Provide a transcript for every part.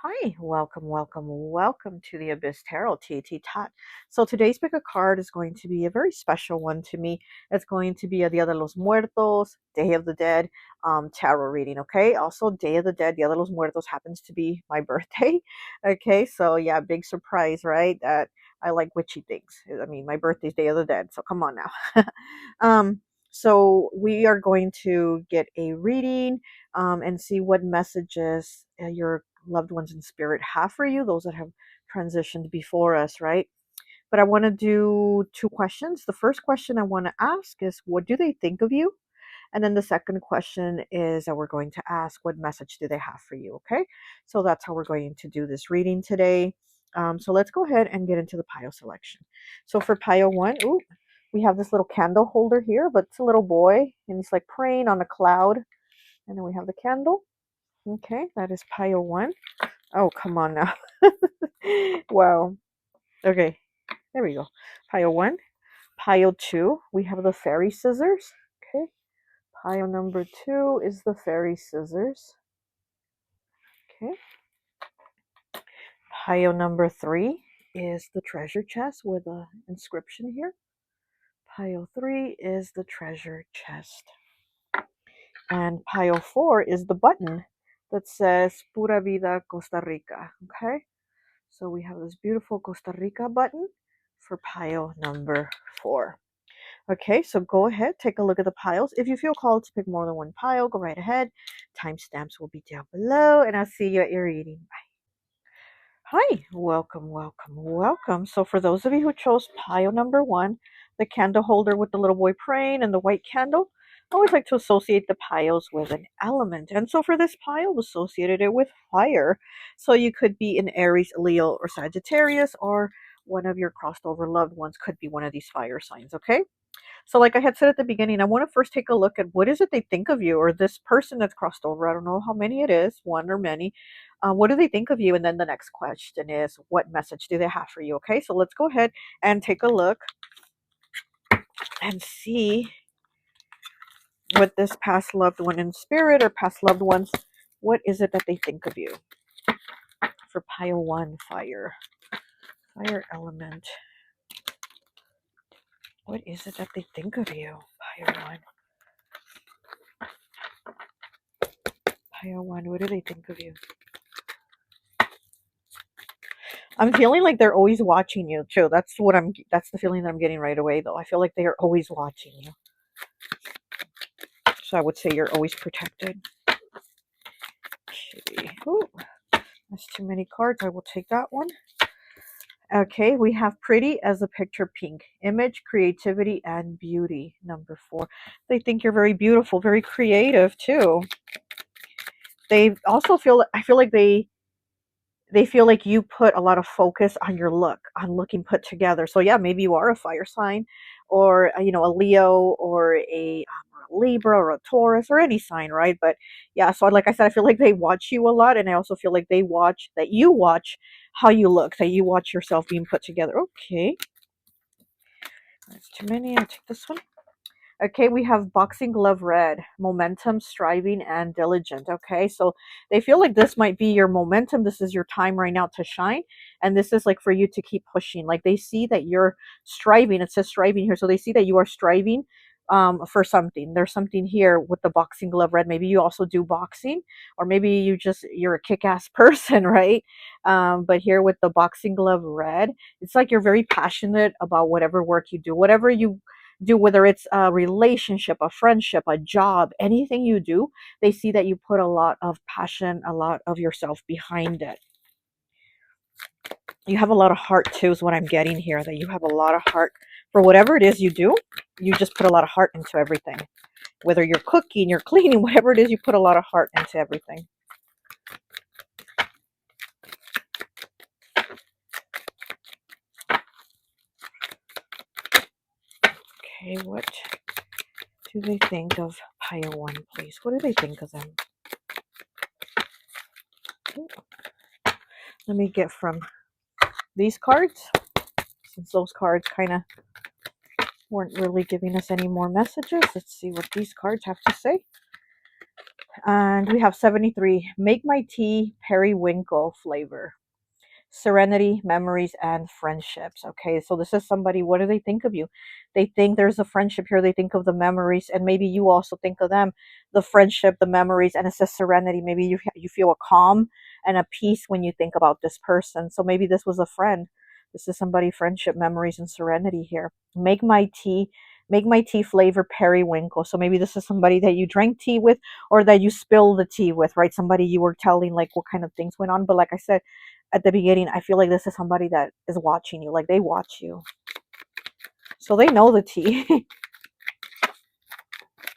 Hi, welcome to the Abyss Tarot, T.A.T. So today's pick a card is going to be a very special one to me. It's going to be a Dia de los Muertos, Day of the Dead, tarot reading, okay? Also, Day of the Dead, Dia de los Muertos happens to be my birthday, okay? So yeah, big surprise, right? That I like witchy things. I mean, my birthday's Day of the Dead, so come on now. So we are going to get a reading and see what messages your loved ones in spirit have for you, those that have transitioned before us, right? But I want to do two questions. The first question I want to ask is, what do they think of you? And then the second question is that we're going to ask, what message do they have for you? Okay. So that's how we're going to do this reading today. So let's go ahead and get into the pile selection. So for pile one, ooh, we have this little candle holder here, but it's a little boy and he's like praying on a cloud. And then we have the candle. Okay, that is pile one. Oh, come on now. Wow. Okay, there we go. Pile one. Pile two, we have the fairy scissors. Okay. Pile number two is the fairy scissors. Okay. Pile number three is the treasure chest with an inscription here. Pile three is the treasure chest. And pile four is the button that says Pura Vida Costa Rica. Okay. So we have this beautiful Costa Rica button for pile number four. Okay, so go ahead, take a look at the piles. If you feel called to pick more than one pile, go right ahead. Timestamps will be down below, and I'll see you at your reading. Bye. Hi, welcome. So for those of you who chose pile number one, the candle holder with the little boy praying and the white candle, I always like to associate the piles with an element. And so for this pile, associated it with fire. So you could be an Aries, Leo, or Sagittarius, or one of your crossed over loved ones could be one of these fire signs, okay? So, like I had said at the beginning, I want to first take a look at what is it they think of you, or this person that's crossed over. I don't know how many it is, one or many. What do they think of you? And then the next question is, what message do they have for you? Okay, so let's go ahead and take a look and see what this past loved one in spirit or past loved ones, what is it that they think of you? For pile one, fire element. What is it that they think of you? Pile one. Pile one, what do they think of you? I'm feeling like they're always watching you too. That's the feeling that I'm getting right away though. I feel like they are always watching you. So I would say you're always protected. Okay. Ooh, that's too many cards. I will take that one. Okay, we have pretty as a picture pink. Image, creativity, and beauty. Number four. They think you're very beautiful, very creative too. They also I feel like they feel like you put a lot of focus on your look, on looking put together. So yeah, maybe you are a fire sign, or a Leo, or a Libra, or a Taurus, or any sign, right? But yeah, so like I said, I feel like they watch you a lot, and I also feel like you watch how you look, that you watch yourself being put together. Okay, that's too many. I'll take this one. Okay, we have boxing glove red, momentum, striving, and diligent. Okay, so they feel like this might be your momentum. This is your time right now to shine. And this is like for you to keep pushing. Like they see that you're striving. It says striving here. So they see that you are striving for something. There's something here with the boxing glove red. Maybe you also do boxing, or maybe you're a kick-ass person, right? But here with the boxing glove red, it's like you're very passionate about whatever work you do, whatever you do, whether it's a relationship, a friendship, a job, anything you do, they see that you put a lot of passion, a lot of yourself behind it. You have a lot of heart too, is what I'm getting here, that you have a lot of heart for whatever it is you do. You just put a lot of heart into everything. Whether you're cooking, you're cleaning, whatever it is, you put a lot of heart into everything. Okay, what do they think of Pile one, please. What do they think of them? Let me get from these cards, since those cards kind of weren't really giving us any more messages. Let's see what these cards have to say. And we have 73. Make my tea periwinkle flavor. Serenity, memories, and friendships. Okay, so this is somebody, what do they think of you? They think there's a friendship here. They think of the memories, and maybe you also think of them, the friendship, the memories, and it says serenity. Maybe you feel a calm and a peace when you think about this person. So maybe this was a friend. This is somebody, friendship, memories, and serenity here. Make my tea flavor periwinkle. So maybe this is somebody that you drank tea with, or that you spilled the tea with, right? Somebody you were telling like what kind of things went on. But like I said at the beginning, I feel like this is somebody that is watching you, like they watch you. So they know the tea.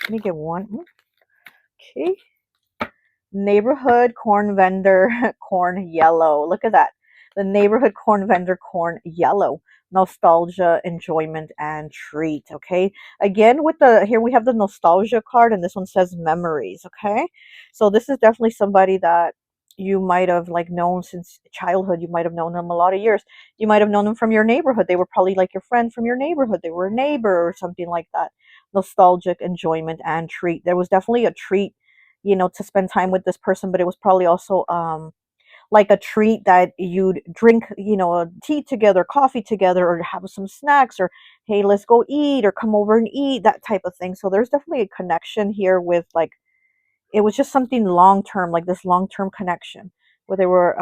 Let me get one. Okay. Neighborhood corn vendor, corn yellow. Look at that. The neighborhood corn vendor, corn yellow. Nostalgia, enjoyment, and treat. Okay. Again, with the, here we have the nostalgia card, and this one says memories. Okay. So this is definitely somebody that you might have like known since childhood. You might have known them a lot of years. You might have known them from your neighborhood. They were probably like your friend from your neighborhood. They were a neighbor or something like that. Nostalgic, enjoyment, and treat. There was definitely a treat, you know, to spend time with this person, but it was probably also like a treat that you'd drink, you know, a tea together, coffee together, or have some snacks, or hey, let's go eat, or come over and eat, that type of thing. So there's definitely a connection here with like, it was just something long term, like this long term connection where they were,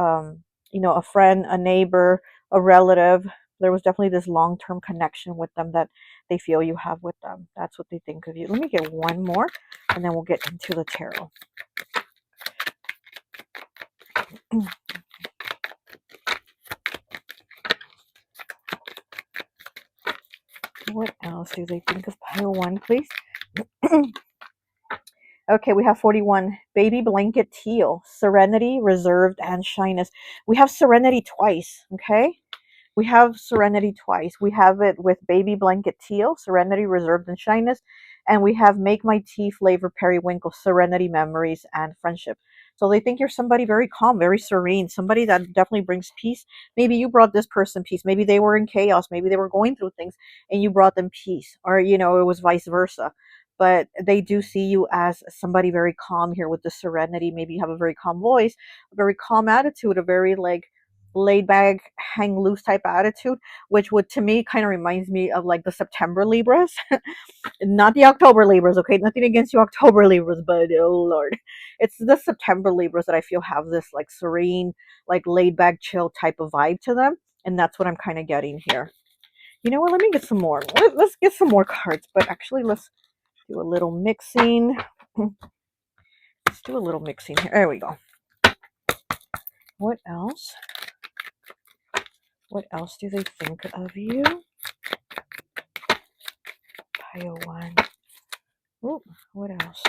you know, a friend, a neighbor, a relative. There was definitely this long term connection with them that they feel you have with them. That's what they think of you. Let me get one more, and then we'll get into the tarot. What else do they think of? Pile one, please. Okay, we have 41. Baby blanket teal. Serenity, reserved, and shyness. We have serenity twice, okay? We have serenity twice. We have it with baby blanket teal, serenity, reserved, and shyness. And we have make my tea flavor periwinkle, serenity, memories, and friendship. So they think you're somebody very calm, very serene, somebody that definitely brings peace. Maybe you brought this person peace. Maybe they were in chaos. Maybe they were going through things and you brought them peace. Or, you know, it was vice versa. But they do see you as somebody very calm here with the serenity. Maybe you have a very calm voice, a very calm attitude, a very like laid back, hang loose type attitude, which would to me kind of reminds me of like the September Libras, not the October Libras. Okay, nothing against you October Libras, but oh Lord, it's the September Libras that I feel have this like serene, like laid back, chill type of vibe to them, and that's what I'm kind of getting here. You know what? Let me get some more. Let's get some more cards, but actually let's do a little mixing. Let's do a little mixing here. There we go. What else? What else do they think of you? Pile one. Ooh, what else?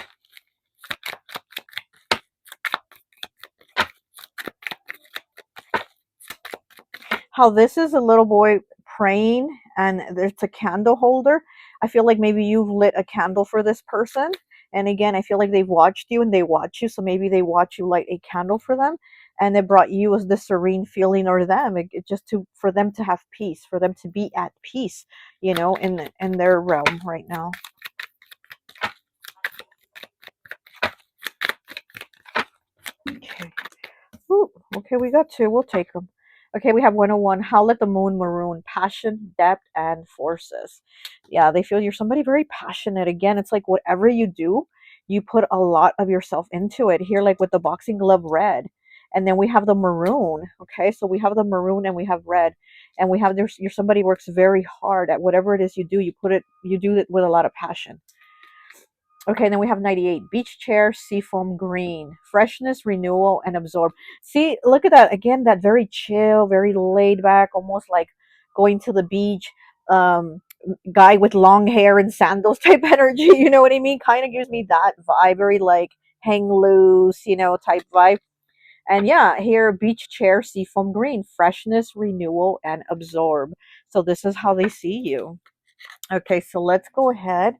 How this is a little boy praying, and there's a candle holder. I feel like maybe you've lit a candle for this person. And again, I feel like they've watched you and they watch you. So maybe they watch you light a candle for them, and it brought you as the serene feeling, or them. It just to for them to have peace, for them to be at peace, you know, in their realm right now. Okay. Ooh, okay, we got two. We'll take them. Okay, we have 101. Howl at the Moon Maroon. Passion, depth, and forces. Yeah, they feel you're somebody very passionate. Again, it's like whatever you do, you put a lot of yourself into it. Here, like with the boxing glove red. And then we have the maroon. Okay, so we have the maroon and we have red. And we have you're somebody who works very hard at whatever it is you do. You do it with a lot of passion. Okay, then we have 98. Beach chair, seafoam green. Freshness, renewal, and absorb. See, look at that. Again, that very chill, very laid back, almost like going to the beach. Guy with long hair and sandals type energy. You know what I mean? Kind of gives me that vibe. Very like hang loose, you know, type vibe. And yeah, here, beach chair, seafoam green. Freshness, renewal, and absorb. So this is how they see you. Okay, so let's go ahead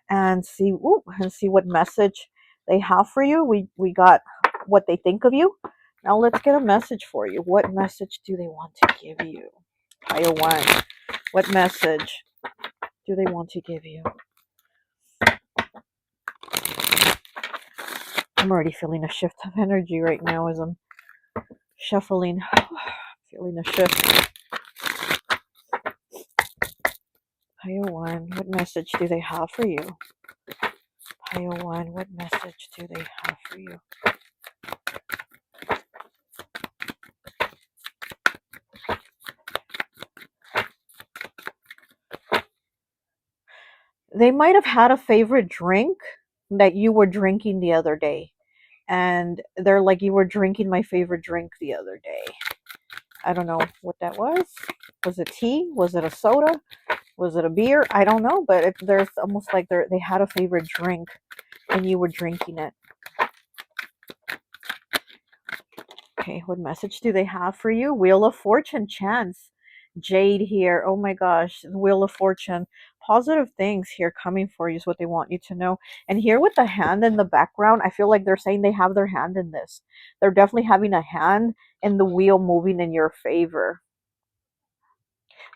and see, ooh, and see what message they have for you. We got what they think of you. Now let's get a message for you. What message do they want to give you? Pile 1. What message do they want to give you? I'm already feeling a shift of energy right now as I'm shuffling. Feeling a shift. Pile 1. What message do they have for you? Pile 1. What message do they have for you? They might have had a favorite drink that you were drinking the other day. And they're like, you were drinking my favorite drink the other day. I don't know what that was. Was it tea? Was it a soda? Was it a beer? I don't know, but there's almost like they had a favorite drink and you were drinking it. Okay, what message do they have for you? Wheel of Fortune, chance. Jade here. Oh my gosh, the Wheel of Fortune. Positive things here coming for you is what they want you to know. And here with the hand in the background, I feel like they're saying they have their hand in this. They're definitely having a hand in the wheel moving in your favor.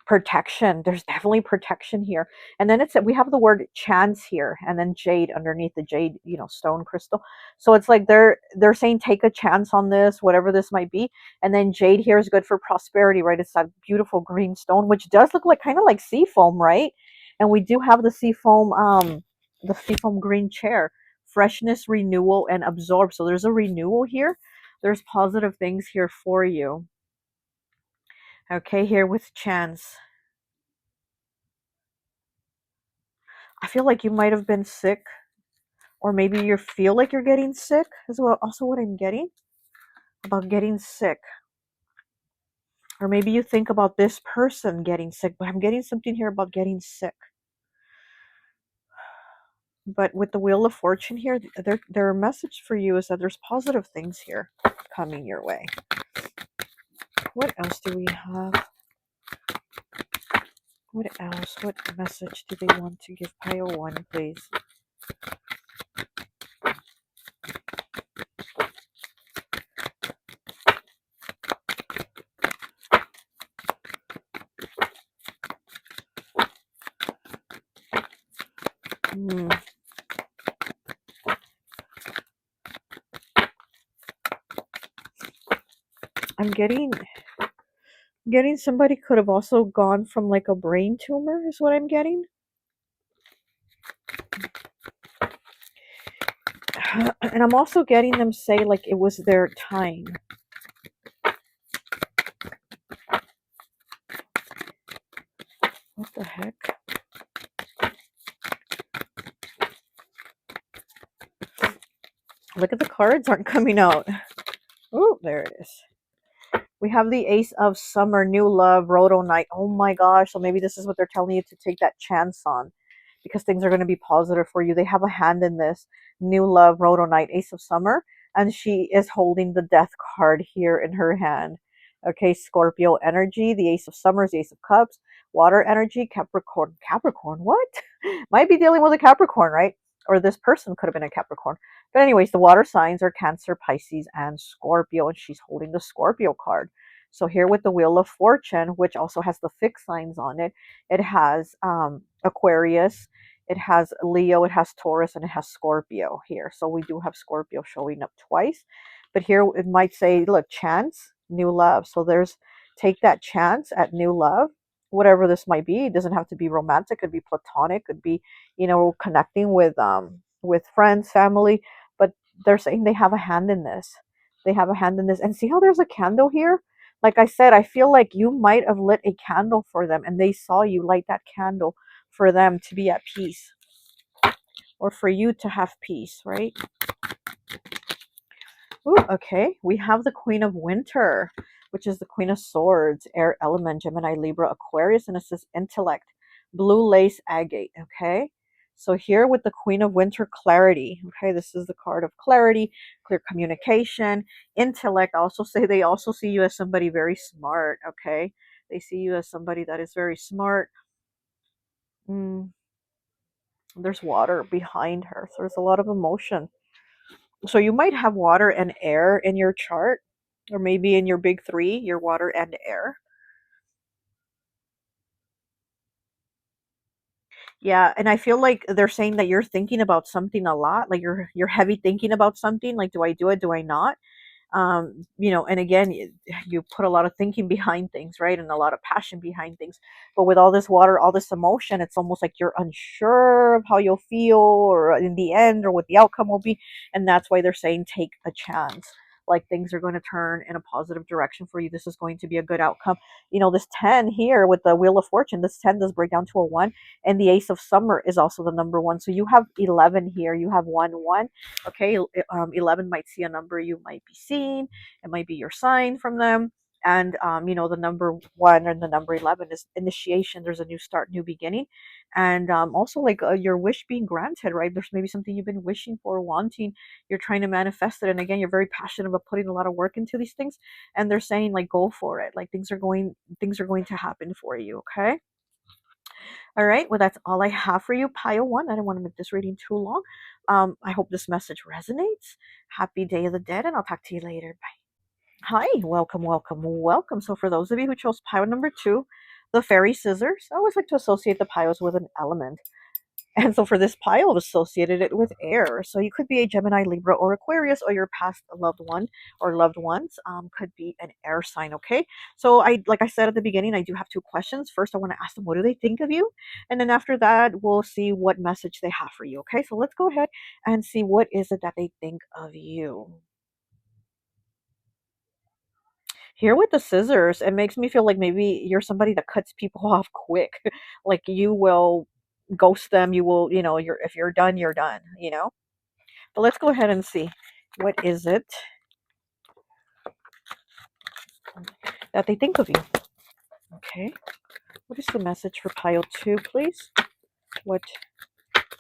Protection. There's definitely protection here. And then we have the word chance here, and then jade underneath the jade, stone crystal. So it's like they're saying take a chance on this, whatever this might be. And then jade here is good for prosperity, right? It's that beautiful green stone, which does look like kind of like sea foam, right? And we do have the sea foam green chair. Freshness, renewal, and absorb. So there's a renewal here. There's positive things here for you. Okay, here with chance. I feel like you might have been sick, or maybe you feel like you're getting sick as well. Also, what I'm getting about getting sick, or maybe you think about this person getting sick, but I'm getting something here about getting sick. But with the Wheel of Fortune here, their message for you is that there's positive things here coming your way. What else do we have? What else? What message do they want to give pile 1, please? I'm getting somebody could have also gone from like a brain tumor is what I'm getting. And I'm also getting them say like it was their time. What the heck? Look at the cards aren't coming out. Oh, there it is. We have the Ace of Summer, New Love, Rhodonite. Oh my gosh. So maybe this is what they're telling you to take that chance on, because things are going to be positive for you. They have a hand in this. New Love, Rhodonite, Ace of Summer. And she is holding the Death card here in her hand. Okay, Scorpio energy, the Ace of Summers, the Ace of Cups, water energy, Capricorn. Capricorn, what? Might be dealing with a Capricorn, right? Or this person could have been a Capricorn. But anyways, the water signs are Cancer, Pisces, and Scorpio, and she's holding the Scorpio card. So here with the Wheel of Fortune, which also has the fixed signs on it, it has Aquarius, it has Leo, it has Taurus, and it has Scorpio here. So we do have Scorpio showing up twice. But here it might say, look, chance, new love. So there's take that chance at new love, whatever this might be. It doesn't have to be romantic. It could be platonic. It could be, connecting with friends, family. But they're saying they have a hand in this. They have a hand in this. And see how there's a candle here? Like I said, I feel like you might have lit a candle for them and they saw you light that candle for them to be at peace, or for you to have peace, right? Ooh, okay. We have the Queen of Winter, which is the Queen of Swords, Air Element, Gemini, Libra, Aquarius, and it says Intellect, Blue Lace Agate, okay? So here with the Queen of Winter, Clarity, okay? This is the card of clarity, clear communication, intellect. Also say they also see you as somebody very smart, okay? They see you as somebody that is very smart. There's water behind her. So there's a lot of emotion. So you might have water and air in your chart, or maybe in your big three, your water and air. Yeah, and I feel like they're saying that you're thinking about something a lot, like you're heavy thinking about something, like do I do it, do I not? And again, you put a lot of thinking behind things, right, and a lot of passion behind things, but with all this water, all this emotion, it's almost like you're unsure of how you'll feel or in the end or what the outcome will be, and that's why they're saying take a chance, like things are going to turn in a positive direction for you. This is going to be a good outcome. This 10 here with the wheel of fortune, this 10 does break down to a 1, and the ace of summer is also the number 1, so you have 11 here, you have 1 1. Okay, 11 might see a number you might be seeing. It might be your sign from them. And the number 1 and the number 11 is initiation. There's a new start, new beginning, and also like your wish being granted, right? There's maybe something you've been wishing for, wanting. You're trying to manifest it, and again, you're very passionate about putting a lot of work into these things. And they're saying like go for it. Like things are going to happen for you. Okay. All right. Well, that's all I have for you, Pile One. I don't want to make this reading too long. I hope this message resonates. Happy Day of the Dead, and I'll talk to you later. Bye. Hi. Welcome, welcome, welcome. So, for those of you who chose pile number 2, the fairy scissors, I always like to associate the piles with an element. And so for this pile, I've associated it with air. So you could be a Gemini, Libra, or Aquarius, or your past loved one or loved ones could be an air sign. Okay. So like I said at the beginning, I do have 2 questions. First, I want to ask them, what do they think of you? And then after that, we'll see what message they have for you. Okay. So let's go ahead and see what is it that they think of you. Here with the scissors, it makes me feel like maybe you're somebody that cuts people off quick. Like you will ghost them. You will, if you're done, you're done. But let's go ahead and see. What is it that they think of you? Okay. What is the message for pile 2, please? What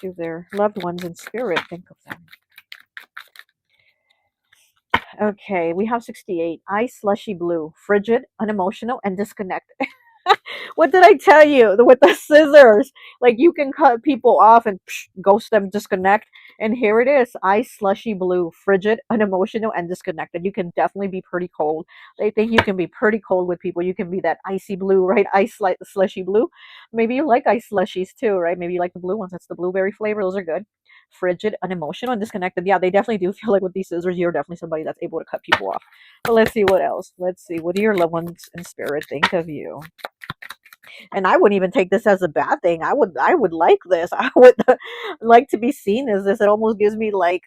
do their loved ones in spirit think of them? Okay, we have 68. Ice, slushy blue, frigid, unemotional, and disconnected. What did I tell you with the scissors? Like you can cut people off and ghost them, disconnect. And here it is, ice, slushy blue, frigid, unemotional, and disconnected. You can definitely be pretty cold. They think you can be pretty cold with people. You can be that icy blue, right? Ice, slushy blue. Maybe you like ice slushies too, right? Maybe you like the blue ones. That's the blueberry flavor. Those are good. Frigid, unemotional, and disconnected. Yeah, they definitely do feel like with these scissors, you're definitely somebody that's able to cut people off. But let's see what else. Let's see. What do your loved ones in spirit think of you? And I wouldn't even take this as a bad thing. I would like this. I would like to be seen as this. It almost gives me like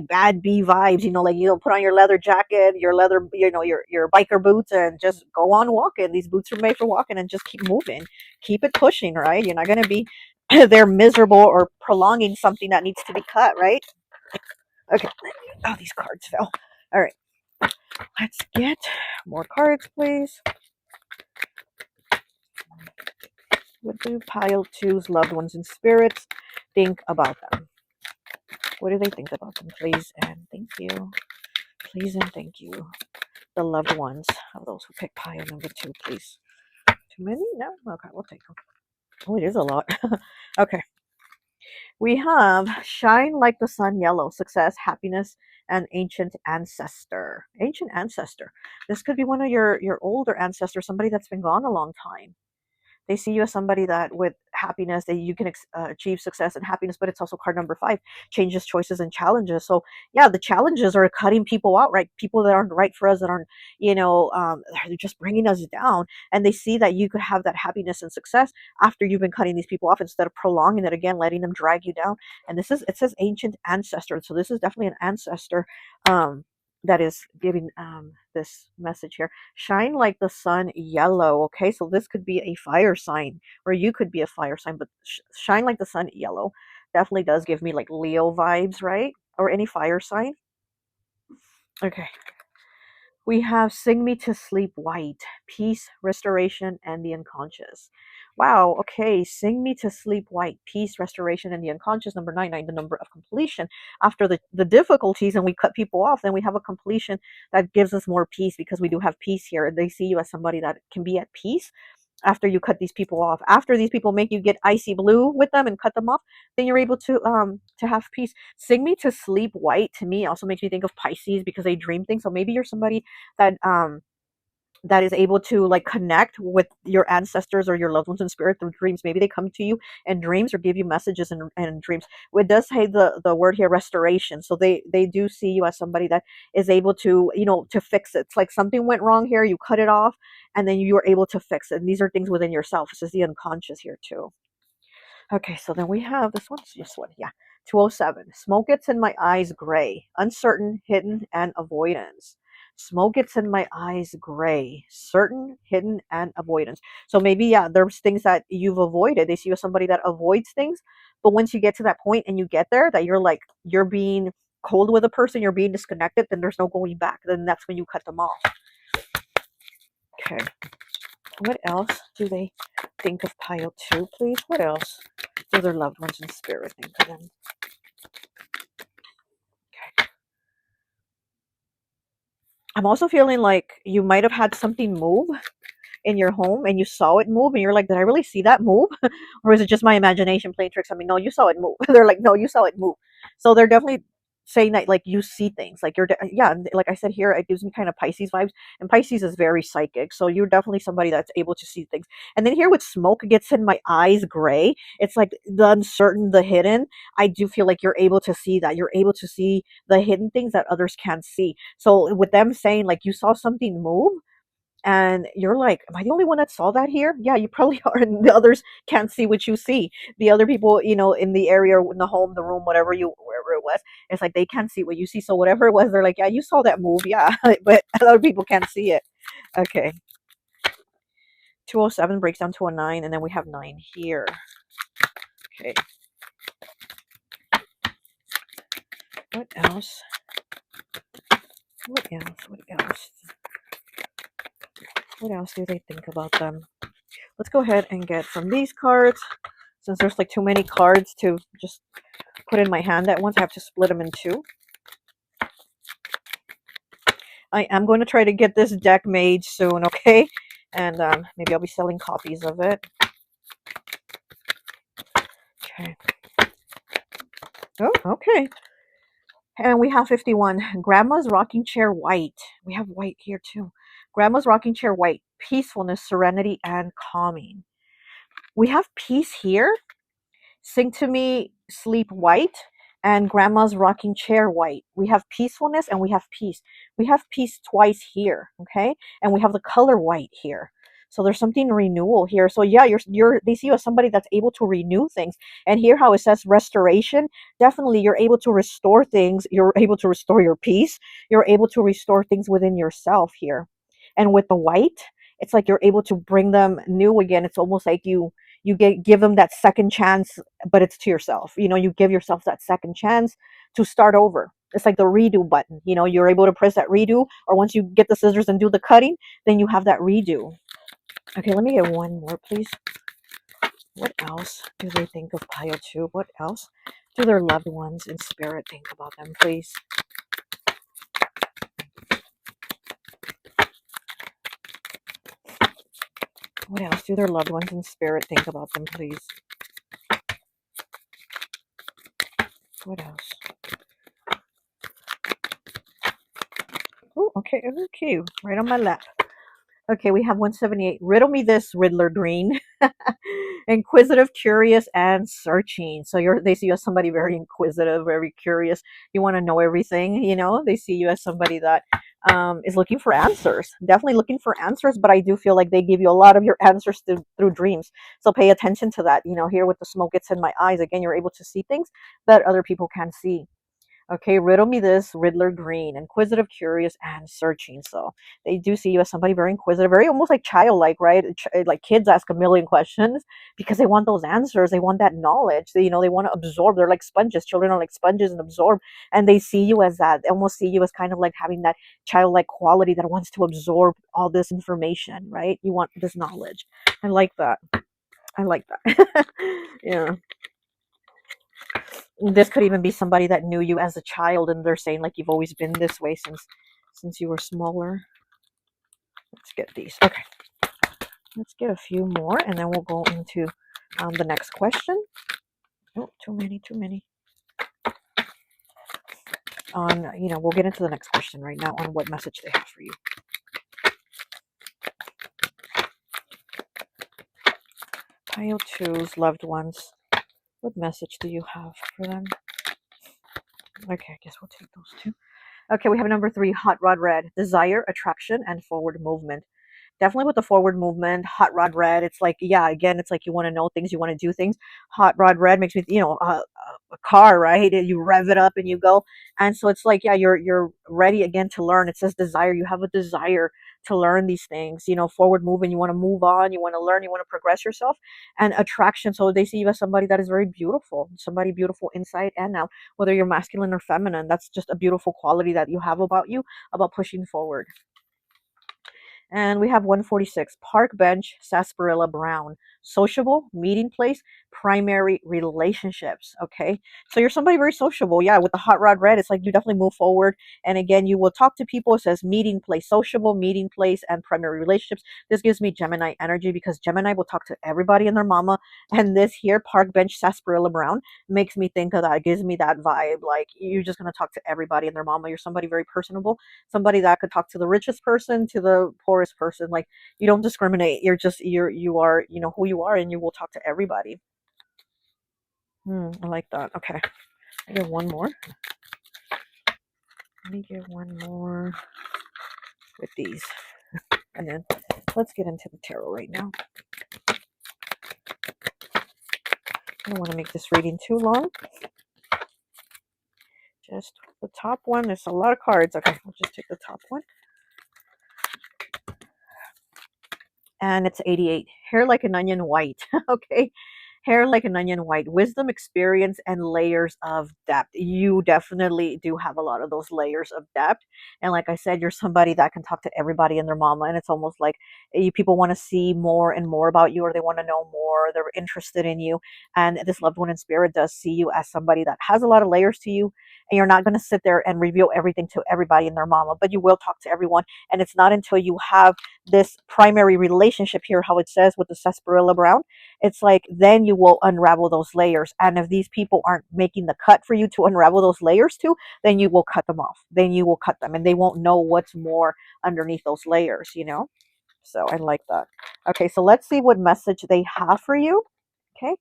bad bee vibes, like put on your leather jacket, your leather, your biker boots, and just go on walking. These boots are made for walking, and just keep moving, keep it pushing, right? You're not gonna be there miserable or prolonging something that needs to be cut, right? Okay. Oh, these cards fell. All right, let's get more cards, please. What do pile 2's loved ones and spirits think about them? What do they think about them? Please and thank you. Please and thank you. The loved ones of those who pick pile number 2, please. Too many? No? Okay, we'll take them. Oh, it is a lot. Okay. We have shine like the sun yellow, success, happiness, and ancient ancestor. Ancient ancestor. This could be one of your older ancestors, somebody that's been gone a long time. They see you as somebody that with happiness that you can achieve success and happiness, but it's also card number 5, changes, choices, and challenges. So yeah, the challenges are cutting people out, right? People that aren't right for us, that aren't, they're just bringing us down. And they see that you could have that happiness and success after you've been cutting these people off, instead of prolonging it again, letting them drag you down. And it says ancient ancestor. So this is definitely an ancestor that is giving this message here. Shine like the sun yellow. Okay, so this could be a fire sign, or you could be a fire sign, but shine like the sun yellow definitely does give me like Leo vibes, right? Or any fire sign. Okay. We have Sing Me to Sleep White, Peace, Restoration, and the Unconscious. Wow, okay. Sing Me to Sleep White, Peace, Restoration, and the Unconscious. Number 99, the number of completion. After the difficulties and we cut people off, then we have a completion that gives us more peace, because we do have peace here. They see you as somebody that can be at peace. after you cut these people off. After these people make you get icy blue with them and cut them off, then you're able to have peace. Sing me to sleep white to me also makes me think of Pisces because they dream things. So maybe you're somebody that that is able to like connect with your ancestors or your loved ones in spirit through dreams. Maybe they come to you in dreams or give you messages in dreams. It does say the word here restoration. So they do see you as somebody that is able to, you know, to fix it. It's like something went wrong here, you cut it off, and then you are able to fix it. And these are things within yourself. This is the unconscious here too. Okay, so then we have this one's just one. Yeah. 207. Smoke gets in my eyes gray, uncertain, hidden, and avoidance. Smoke gets in my eyes gray, certain, hidden, and avoidance. So maybe, yeah, there's things that you've avoided. They see you as somebody that avoids things. But once you get to that point and you get there, that you're like, you're being cold with a person, you're being disconnected, then there's no going back. Then that's when you cut them off. Okay. What else do they think of pile 2, please? What else do their loved ones in spirit think of them? Okay. I'm also feeling like you might have had something move in your home and you saw it move and you're like, did I really see that move? Or is it just my imagination playing tricks on me? No, you saw it move. They're like, no, you saw it move. So they're definitely saying that like you see things like yeah, like I said here, it gives me kind of Pisces vibes, and Pisces is very psychic, so you're definitely somebody that's able to see things. And then here with smoke gets in my eyes gray, it's like the uncertain, the hidden. I do feel like you're able to see that, you're able to see the hidden things that others can't see. So with them saying like you saw something move and you're like, am I the only one that saw that here? Yeah, you probably are, and the others can't see what you see. The other people, you know, in the area, in the home, the room, whatever you, wherever it was, it's like they can't see what you see. So whatever it was, they're like, yeah, you saw that move, yeah, but other people can't see it. Okay. 207 breaks down to a 9, and then we have 9 here. Okay. What else? What else? What else? What else do they think about them? Let's go ahead and get from these cards. Since there's like too many cards to just put in my hand at once, I have to split them in 2. I am going to try to get this deck made soon, okay? And maybe I'll be selling copies of it. Okay. Oh, okay. And we have 51. Grandma's rocking chair white. We have white here too. Grandma's rocking chair white. Peacefulness, serenity, and calming. We have peace here. Sing to me, sleep white, and grandma's rocking chair white. We have peacefulness and we have peace. We have peace twice here, okay? And we have the color white here. So there's something renewal here. So yeah, they see you as somebody that's able to renew things. And here how it says restoration, definitely you're able to restore things. You're able to restore your peace. You're able to restore things within yourself here. And with the white, it's like you're able to bring them new again. It's almost like you give them that second chance, but it's to yourself. You know, you give yourself that second chance to start over. It's like the redo button. You know, you're able to press that redo, or once you get the scissors and do the cutting, then you have that redo. Okay, let me get one more, please. What else do they think of pile 2? What else do their loved ones in spirit think about them, please? What else do their loved ones in spirit think about them, please? What else? Oh, okay, okay, right on my lap. Okay, we have 178. Riddle me this, Riddler Green. Inquisitive, curious, and searching. So they see you as somebody very inquisitive, very curious. You want to know everything, you know? They see you as somebody that is looking for answers. Definitely looking for answers, but I do feel like they give you a lot of your answers through dreams. So pay attention to that. You know, here with the smoke gets in my eyes, again, you're able to see things that other people can't see. Okay, riddle me this, Riddler Green. Inquisitive, curious, and searching. So they do see you as somebody very inquisitive, very almost like childlike, right? Like kids ask a million questions because they want those answers. They want that knowledge. They want to absorb. They're like sponges. Children are like sponges and absorb. And they see you as that. They almost see you as kind of like having that childlike quality that wants to absorb all this information, right? You want this knowledge. I like that. I like that. Yeah. This could even be somebody that knew you as a child and they're saying like you've always been this way since you were smaller. Let's get these. Okay. Let's get a few more, and then we'll go into the next question. Oh, too many. We'll get into the next question right now on what message they have for you. Pile 2's loved ones. What message do you have for them? Okay, I guess we'll take those two. Okay, we have number 3, hot rod red. Desire, attraction, and forward movement. Definitely with the forward movement, hot rod red. It's like, yeah, again, it's like you want to know things, you want to do things. Hot rod red makes me, a car, right? You rev it up and you go. And so it's like, yeah, you're ready again to learn. It says desire. You have a desire to learn these things. Forward movement. You want to move on. You want to learn. You want to progress yourself. And attraction. So they see you as somebody that is very beautiful. Somebody beautiful inside and out. Whether you're masculine or feminine, that's just a beautiful quality that you have about you, about pushing forward. And we have 146, park bench, sarsaparilla brown, sociable, meeting place, primary relationships. Okay. So you're somebody very sociable. Yeah. With the hot rod red, it's like you definitely move forward. And again, you will talk to people. It says meeting place, sociable, meeting place, and primary relationships. This gives me Gemini energy because Gemini will talk to everybody and their mama. And this here, park bench, sarsaparilla brown, makes me think of that. It gives me that vibe. Like you're just going to talk to everybody and their mama. You're somebody very personable, somebody that could talk to the richest person to the poorest person. Like you don't discriminate. You are who you are, and you will talk to everybody. I like that. Okay, I get one more. Let me get one more with these, and then let's get into the tarot right now. I don't want to make this reading too long. Just the top one. There's a lot of cards. Okay, we'll just take the top one. And it's 88. Hair like an onion white. Okay. Hair like an onion white. Wisdom, experience, and layers of depth. You definitely do have a lot of those layers of depth. And like I said, you're somebody that can talk to everybody and their mama. And it's almost like people want to see more and more about you, or they want to know more. They're interested in you. And this loved one in spirit does see you as somebody that has a lot of layers to you. And you're not going to sit there and reveal everything to everybody and their mama, but you will talk to everyone. And it's not until you have this primary relationship here, how it says with the sarsaparilla brown, it's like then you will unravel those layers. And if these people aren't making the cut for you to unravel those layers to, then you will cut them off. Then you will cut them, and they won't know what's more underneath those layers, So I like that. Okay, so let's see what message they have for you. Okay.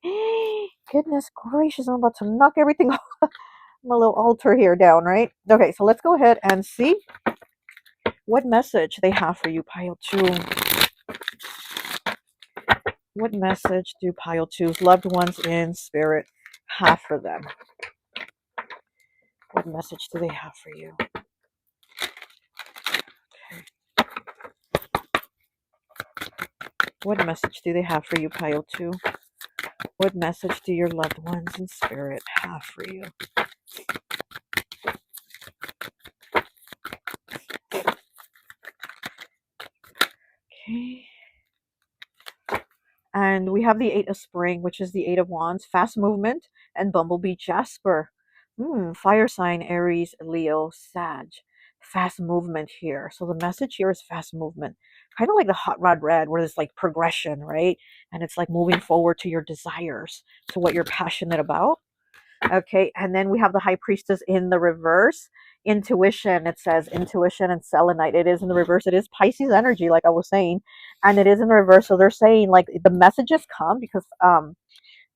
Goodness gracious, I'm about to knock everything off. My little altar here down, right? Okay, so let's go ahead and see what message they have for you, pile 2. What message do pile 2's loved ones in spirit have for them? What message do they have for you? Okay. What message do they have for you, pile 2? What message do your loved ones in spirit have for you? Okay. And we have the 8 of spring, which is the 8 of wands, fast movement, and bumblebee jasper. Fire sign, Aries, Leo, Sag. Fast movement here. So the message here is fast movement. Kind of like the hot rod red, where there's like progression, right? And it's like moving forward to your desires, to what you're passionate about. Okay, and then we have the high priestess in the reverse. Intuition, it says intuition and selenite. It is in the reverse. It is Pisces energy, like I was saying, and it is in the reverse. So they're saying like the messages come because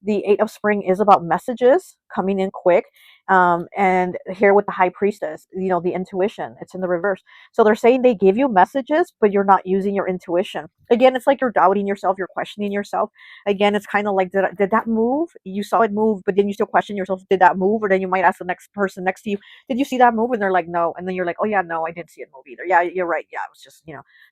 the 8 of spring is about messages coming in quick. And here with the high priestess, the intuition, it's in the reverse. So they're saying they give you messages, but you're not using your intuition. Again, it's like you're doubting yourself, you're questioning yourself. Again, it's kind of like, did that move? You saw it move, but then you still question yourself, did that move? Or then you might ask the next person next to you, did you see that move? And they're like, no. And then you're like, oh yeah, no, I didn't see it move either. Yeah, you're right. Yeah, it was just,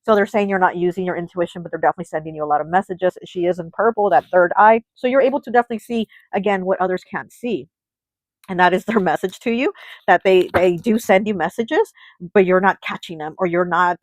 So they're saying you're not using your intuition, but they're definitely sending you a lot of messages. She is in purple, that third eye. So you're able to definitely see, again, what others can't see. And that is their message to you, that they do send you messages, but you're not catching them, or you're not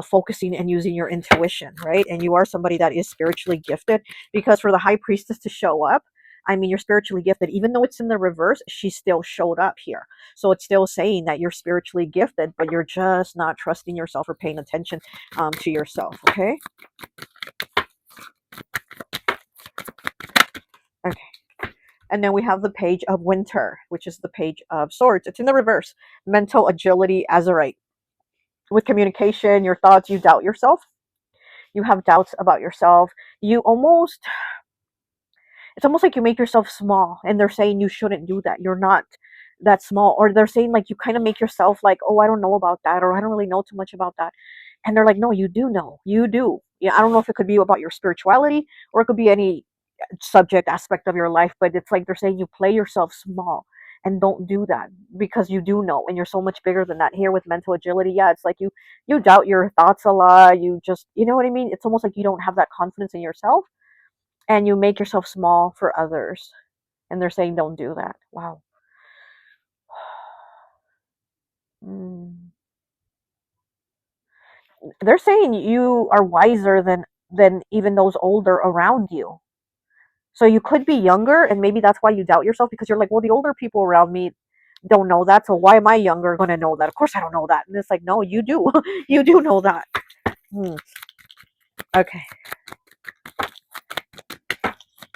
focusing and using your intuition, right? And you are somebody that is spiritually gifted, because for the high priestess to show up, I mean, you're spiritually gifted. Even though it's in the reverse, she still showed up here. So it's still saying that you're spiritually gifted, but you're just not trusting yourself or paying attention to yourself, okay? And then we have the page of winter, which is the page of swords. It's in the reverse. Mental agility, azurite. With communication, your thoughts, you doubt yourself. You have doubts about yourself. You almost, it's almost like you make yourself small, and they're saying you shouldn't do that. You're not that small. Or they're saying like you kind of make yourself like, oh, I don't know about that, or I don't really know too much about that. And they're like, no, you do know. You do. Yeah, I don't know if it could be about your spirituality, or it could be any subject aspect of your life, but it's like they're saying you play yourself small, and don't do that, because you do know, and you're so much bigger than that. Here with mental agility, yeah, it's like you doubt your thoughts a lot. You just, you know what I mean? It's almost like you don't have that confidence in yourself, and you make yourself small for others, and they're saying don't do that. Wow. Mm. They're saying you are wiser than even those older around you. So you could be younger, and maybe that's why you doubt yourself, because you're like, well, the older people around me don't know that, so why am I younger going to know that? Of course I don't know that. And it's like, no, you do. You do know that. Hmm. Okay.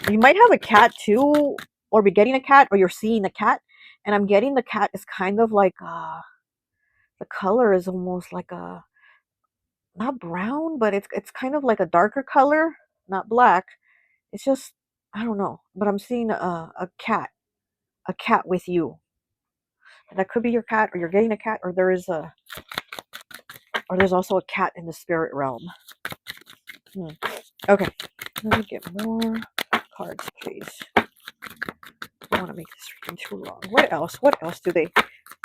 You might have a cat too, or be getting a cat, or you're seeing a cat, and I'm getting the cat is kind of like the color is almost like a, not brown, but it's kind of like a darker color, not black. It's just, I don't know, but I'm seeing a cat with you. That could be your cat, or you're getting a cat, or there's also a cat in the spirit realm. Hmm. Okay, let me get more cards, please. I don't want to make this reading too long. What else? What else do they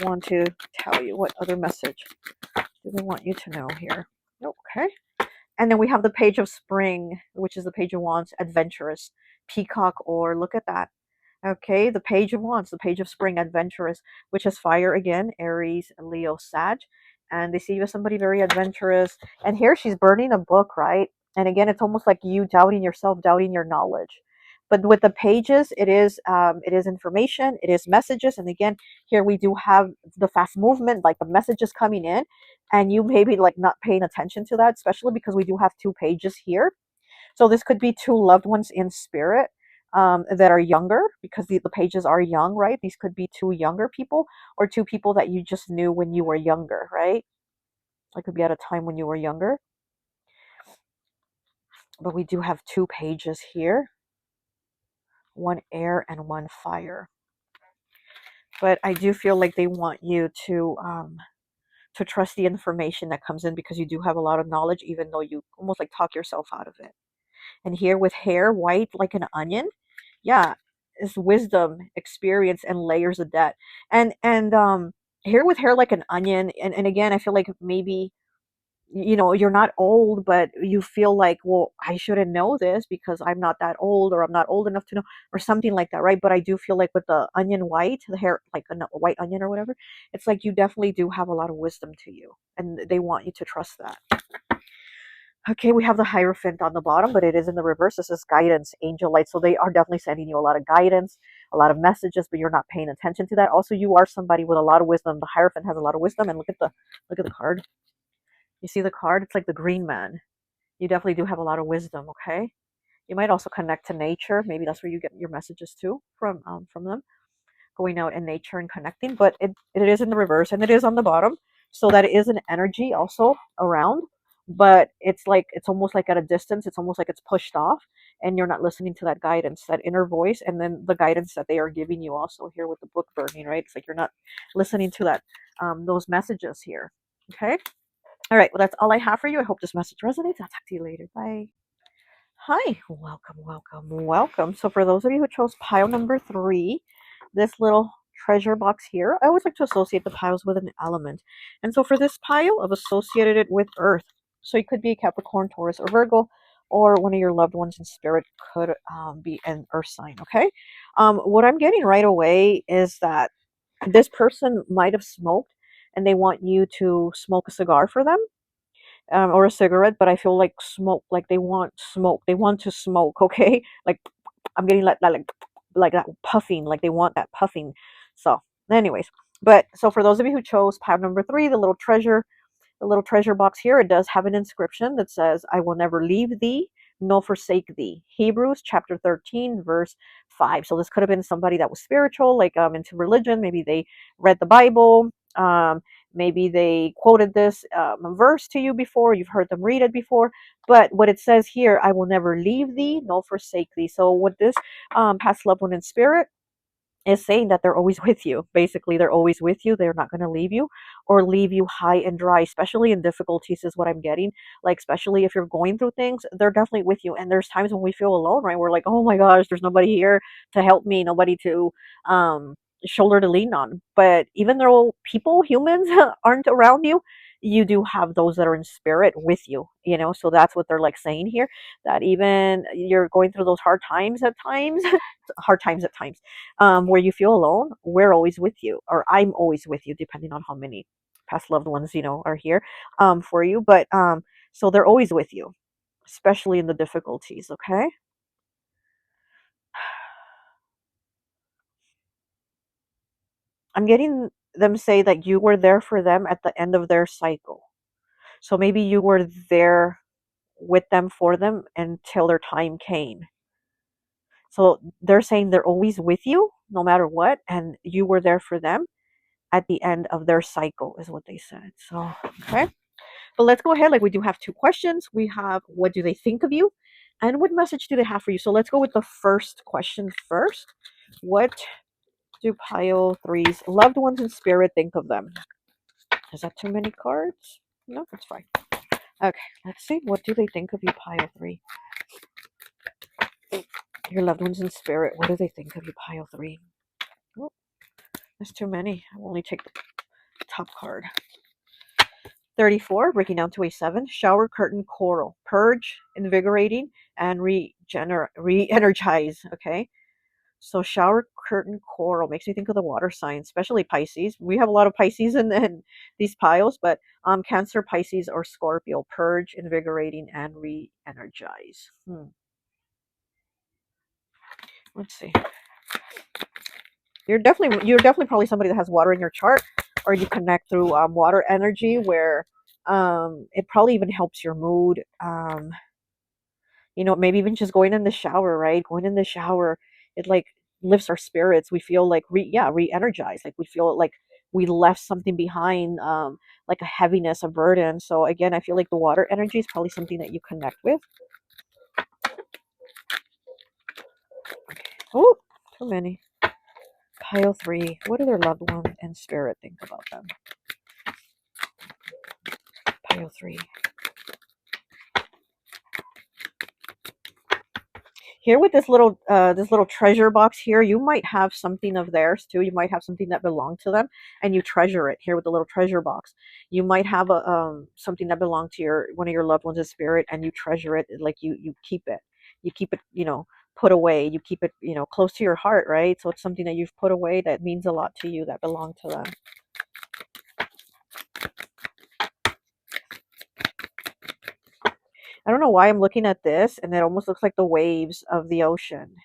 want to tell you? What other message do they want you to know here? Okay. And then we have the page of spring, which is the page of wands, adventurous, peacock, or look at that. Okay, the page of wands, the page of spring, adventurous, which is fire again, Aries, Leo, Sag. And they see you as somebody very adventurous. And here she's burning a book, right? And again, it's almost like you doubting yourself, doubting your knowledge. But with the pages, it is information, it is messages. And again, here we do have the fast movement, like the messages coming in, and you maybe like not paying attention to that, especially because we do have two pages here. So this could be two loved ones in spirit, that are younger, because the pages are young, right? These could be two younger people, or two people that you just knew when you were younger, right? It could be at a time when you were younger. But we do have two pages here, one air and one fire. But I do feel like they want you to trust the information that comes in, because you do have a lot of knowledge, even though you almost like talk yourself out of it. And here with hair white like an onion, yeah, is wisdom, experience, and layers of debt. And here with hair like an onion, and again, I feel like maybe, you're not old, but you feel like, well, I shouldn't know this because I'm not that old, or I'm not old enough to know, or something like that, right? But I do feel like with the onion white, the hair like a white onion or whatever, it's like you definitely do have a lot of wisdom to you, and they want you to trust that. Okay, we have the Hierophant on the bottom, but it is in the reverse. This is guidance, angel light. So they are definitely sending you a lot of guidance, a lot of messages, but you're not paying attention to that. Also, you are somebody with a lot of wisdom. The Hierophant has a lot of wisdom, and look at the card. You see the card? It's like the green man. You definitely do have a lot of wisdom. Okay, you might also connect to nature. Maybe that's where you get your messages too, from them, going out in nature and connecting. But it is in the reverse, and it is on the bottom, so that is an energy also around, but it's like it's almost like at a distance. It's almost like it's pushed off, and you're not listening to that guidance, that inner voice, and then the guidance that they are giving you also here with the book burning, right? It's like you're not listening to that, those messages here. Okay. All right, well, that's all I have for you. I hope this message resonates. I'll talk to you later. Bye. Hi, welcome, welcome, welcome. So for those of you who chose pile number 3, this little treasure box here, I always like to associate the piles with an element. And so for this pile, I've associated it with earth. So it could be Capricorn, Taurus, or Virgo, or one of your loved ones in spirit could be an earth sign, okay? What I'm getting right away is that this person might have smoked, and they want you to smoke a cigar for them, or a cigarette, but I feel like smoke, like they want smoke. They want to smoke, okay? Like I'm getting like that puffing, like they want that puffing. So, anyways, but so for those of you who chose pile number 3, the little treasure box here, it does have an inscription that says, "I will never leave thee, nor forsake thee. Hebrews chapter 13, verse 5. So this could have been somebody that was spiritual, like into religion. Maybe they read the Bible. Maybe they quoted this verse to you before. You've heard them read it before. But what it says here, I will never leave thee, nor forsake thee. So with this past loved one in spirit, is saying that they're always with you. Basically, they're always with you. They're not going to leave you or leave you high and dry, especially in difficulties, is what I'm getting. Like, especially if you're going through things, they're definitely with you. And there's times when we feel alone, right? We're like, oh my gosh, there's nobody here to help me, nobody to shoulder to lean on. But even though people, humans, aren't around you, you do have those that are in spirit with you, you know? So that's what they're like saying here, that even you're going through those hard times at times, where you feel alone, we're always with you, or I'm always with you, depending on how many past loved ones, are here for you. But so they're always with you, especially in the difficulties, okay? I'm getting them say that you were there for them at the end of their cycle. So maybe you were there with them for them until their time came. So they're saying they're always with you no matter what, and you were there for them at the end of their cycle, is what they said. So, okay. But let's go ahead. Like, we do have two questions. We have, what do they think of you? And what message do they have for you? So let's go with the first question first. What do pile three's loved ones in spirit think of them? Is that too many cards? No, that's fine. Okay, let's see. What do they think of you, pile three? Your loved ones in spirit. What do they think of you, pile three? Oh, that's too many. I will only take the top card. 34, breaking down to a 7. Shower curtain coral. Purge, invigorating, and re-energize. Okay. So shower curtain coral makes me think of the water signs, especially Pisces. We have a lot of Pisces in these piles, but Cancer, Pisces, or Scorpio. Purge, invigorating, and re-energize. Let's see. You're definitely probably somebody that has water in your chart, or you connect through water energy, where it probably even helps your mood. Maybe even just going in the shower, right? Going in the shower, it like lifts our spirits. We feel like re-energized. Like we feel like we left something behind, like a heaviness, a burden. So again, I feel like the water energy is probably something that you connect with. Oh, too many. Pile three. What do their loved one and spirit think about them? Pile three. Here with this little treasure box here, you might have something of theirs too. You might have something that belonged to them, and you treasure it here with the little treasure box. You might have a something that belonged to one of your loved ones in spirit, and you treasure it. Like you keep it. You keep it, put away. You keep it, close to your heart, right? So it's something that you've put away that means a lot to you, that belonged to them. I don't know why I'm looking at this, and it almost looks like the waves of the ocean,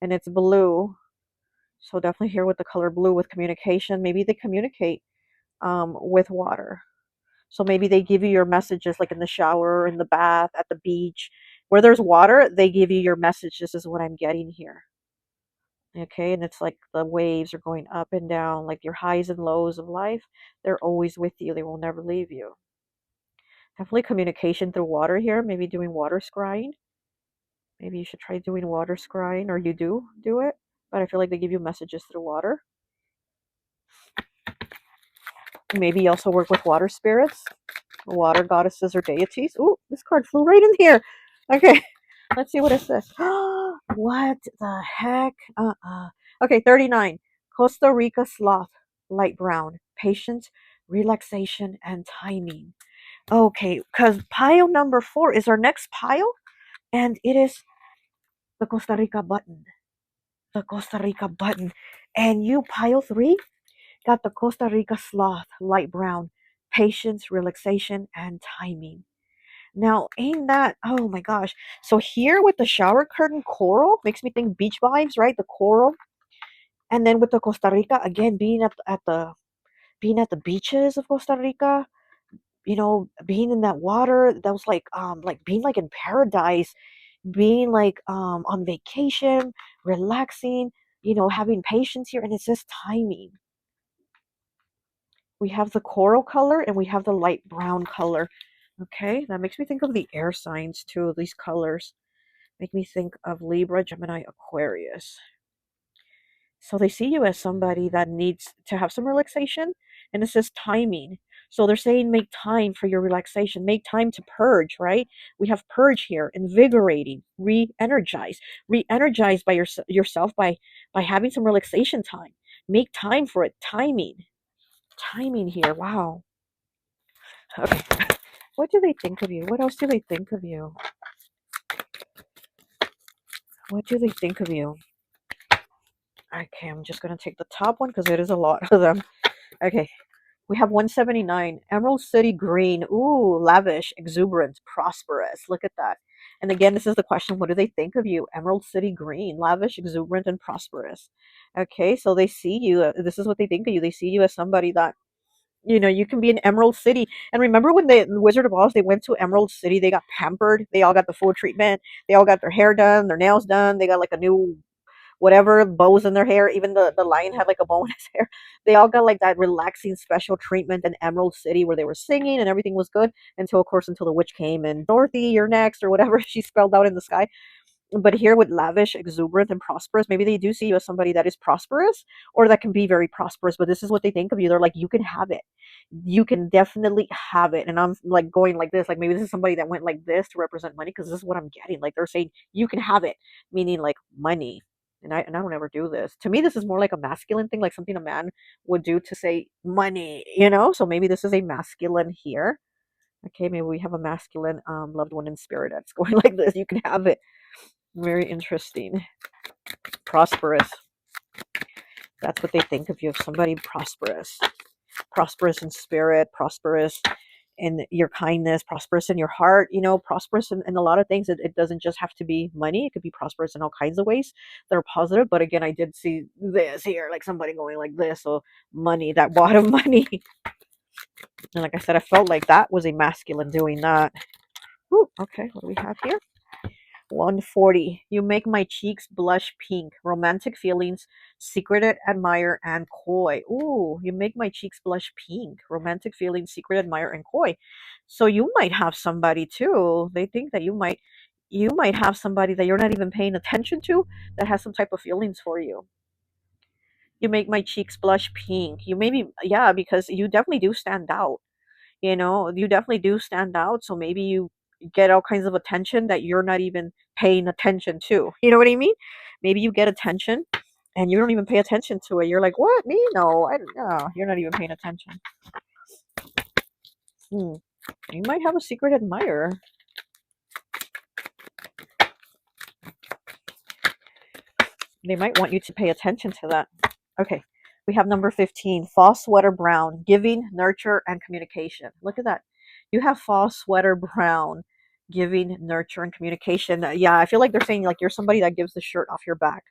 and it's blue. So definitely here with the color blue with communication. Maybe they communicate with water. So maybe they give you your messages like in the shower, in the bath, at the beach. Where there's water, they give you your message. This is what I'm getting here. Okay, and it's like the waves are going up and down, like your highs and lows of life. They're always with you. They will never leave you. Definitely communication through water here. Maybe doing water scrying. Maybe you should try doing water scrying, or you do it. But I feel like they give you messages through water. Maybe you also work with water spirits, water goddesses or deities. Ooh, this card flew right in here. Okay, let's see what it says. What the heck? Okay, 39. Costa Rica sloth, light brown, patience, relaxation, and timing. Okay, because pile number 4 is our next pile, and it is the Costa Rica button. The Costa Rica button. And you, pile 3, got the Costa Rica sloth, light brown, patience, relaxation, and timing. Now, ain't that, oh my gosh. So here with the shower curtain coral, makes me think beach vibes, right? The coral. And then with the Costa Rica, again, being at the beaches of Costa Rica, being in that water, that was like being like in paradise, being like on vacation, relaxing, having patience here. And it says timing. We have the coral color and we have the light brown color. Okay, that makes me think of the air signs too. These colors make me think of Libra, Gemini, Aquarius. So they see you as somebody that needs to have some relaxation, and it says timing. So they're saying make time for your relaxation, make time to purge, right? We have purge here, invigorating, re-energize, re-energize by yourself by having some relaxation time. Make time for it, timing here. Wow. Okay. What do they think of you? What else do they think of you? What do they think of you? Okay, I'm just going to take the top one because it is a lot of them. Okay, we have 179, Emerald City Green. Ooh, lavish, exuberant, prosperous. Look at that. And again, this is the question, what do they think of you? Emerald City Green, lavish, exuberant, and prosperous. Okay, so they see you, this is what they think of you. They see you as somebody that, you can be in Emerald City. And remember when the Wizard of Oz, they went to Emerald City, they got pampered, they all got the full treatment, they all got their hair done, their nails done, they got like a new whatever bows in their hair. Even the lion had like a bow in his hair. They all got like that relaxing special treatment in Emerald City where they were singing and everything was good until, of course, until the witch came and Dorothy, you're next, or whatever she spelled out in the sky. But here with lavish, exuberant, and prosperous, maybe they do see you as somebody that is prosperous or that can be very prosperous. But this is what they think of you. They're like, you can have it. You can definitely have it. And I'm like going like this, like maybe this is somebody that went like this to represent money because this is what I'm getting. Like they're saying you can have it, meaning like money. And I don't ever do this. To me, this is more like a masculine thing, like something a man would do to say money. So maybe this is a masculine here. Okay, maybe we have a masculine loved one in spirit that's going like this. You can have it. Very interesting. Prosperous. That's what they think of you, of somebody prosperous. Prosperous in spirit, prosperous in your kindness, prosperous in your heart, prosperous in a lot of things. It doesn't just have to be money. It could be prosperous in all kinds of ways that are positive. But again, I did see this here, like somebody going like this. So money, that wad of money. And like I said, I felt like that was a masculine doing that. Ooh, okay, what do we have here? 140. You make my cheeks blush pink. Romantic feelings, secret admire, and coy. Ooh, you make my cheeks blush pink. Romantic feelings, secret admire, and coy. So you might have somebody too. They think that you might have somebody that you're not even paying attention to that has some type of feelings for you. You make my cheeks blush pink. You maybe, yeah, because you definitely do stand out. You definitely do stand out. So maybe you get all kinds of attention that you're not even paying attention to. You know what I mean? Maybe you get attention and you don't even pay attention to it. You're like, what? Me? No, I don't know. You're not even paying attention. You might have a secret admirer. They might want you to pay attention to that. Okay. We have number 15, fall sweater brown, giving, nurture, and communication. Look at that. You have fall sweater brown, giving, nurture, and communication. Yeah, I feel like they're saying like you're somebody that gives the shirt off your back.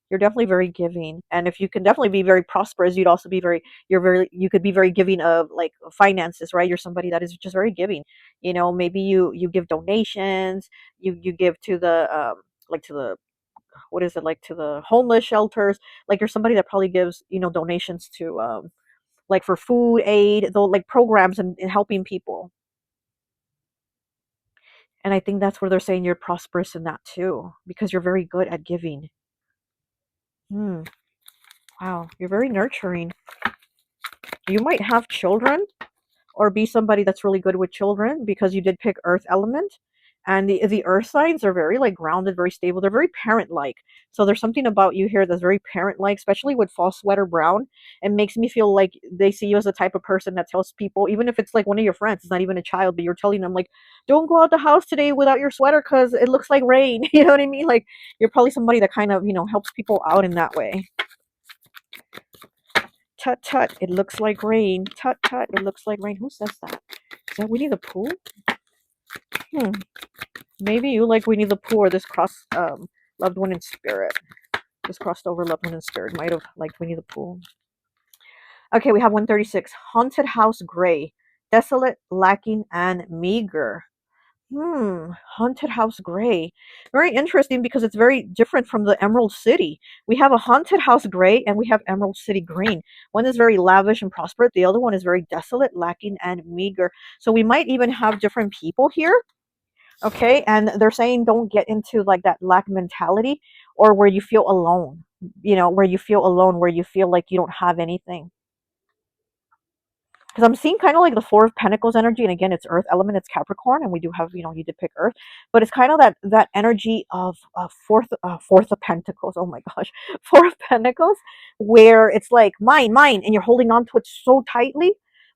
You're definitely very giving. And if you can definitely be very prosperous, you'd also be you could be very giving of like finances, right? You're somebody that is just very giving. Maybe you give donations, you give to the like to the what is it, like to the homeless shelters. Like you're somebody that probably gives donations to like for food aid, though, like programs and helping people. And I think that's where they're saying you're prosperous in that too, because you're very good at giving. Wow, you're very nurturing. You might have children or be somebody that's really good with children because you did pick earth element, and the earth signs are very like grounded, very stable. They're very parent like. So there's something about you here that's very parent like, especially with fall sweater brown. It makes me feel like they see you as the type of person that tells people, even if it's like one of your friends, it's not even a child, but you're telling them like, don't go out the house today without your sweater because it looks like rain. You know what I mean? Like you're probably somebody that kind of helps people out in that way. Tut tut, it looks like rain. Tut tut, it looks like rain. Who says that? Is that Winnie the Pooh? Maybe you like Winnie the Pooh, or this cross loved one in spirit. This crossed over loved one in spirit might have liked Winnie the Pooh. Okay, we have 136. Haunted house gray. Desolate, lacking, and meager. Haunted house gray. Very interesting because it's very different from the Emerald City. We have a haunted house gray and we have Emerald City green. One is very lavish and prosperous. The other one is very desolate, lacking, and meager. So we might even have different people here. Okay, and they're saying don't get into like that lack mentality or where you feel alone. You know, where you feel alone, where you feel like you don't have anything. Because I'm seeing kind of like the Four of Pentacles energy, and again, it's Earth element, it's Capricorn, and we do have, you know, you did pick Earth, but it's kind of that energy of Fourth of Pentacles. Oh my gosh, Four of Pentacles, where it's like mine, and you're holding on to it so tightly,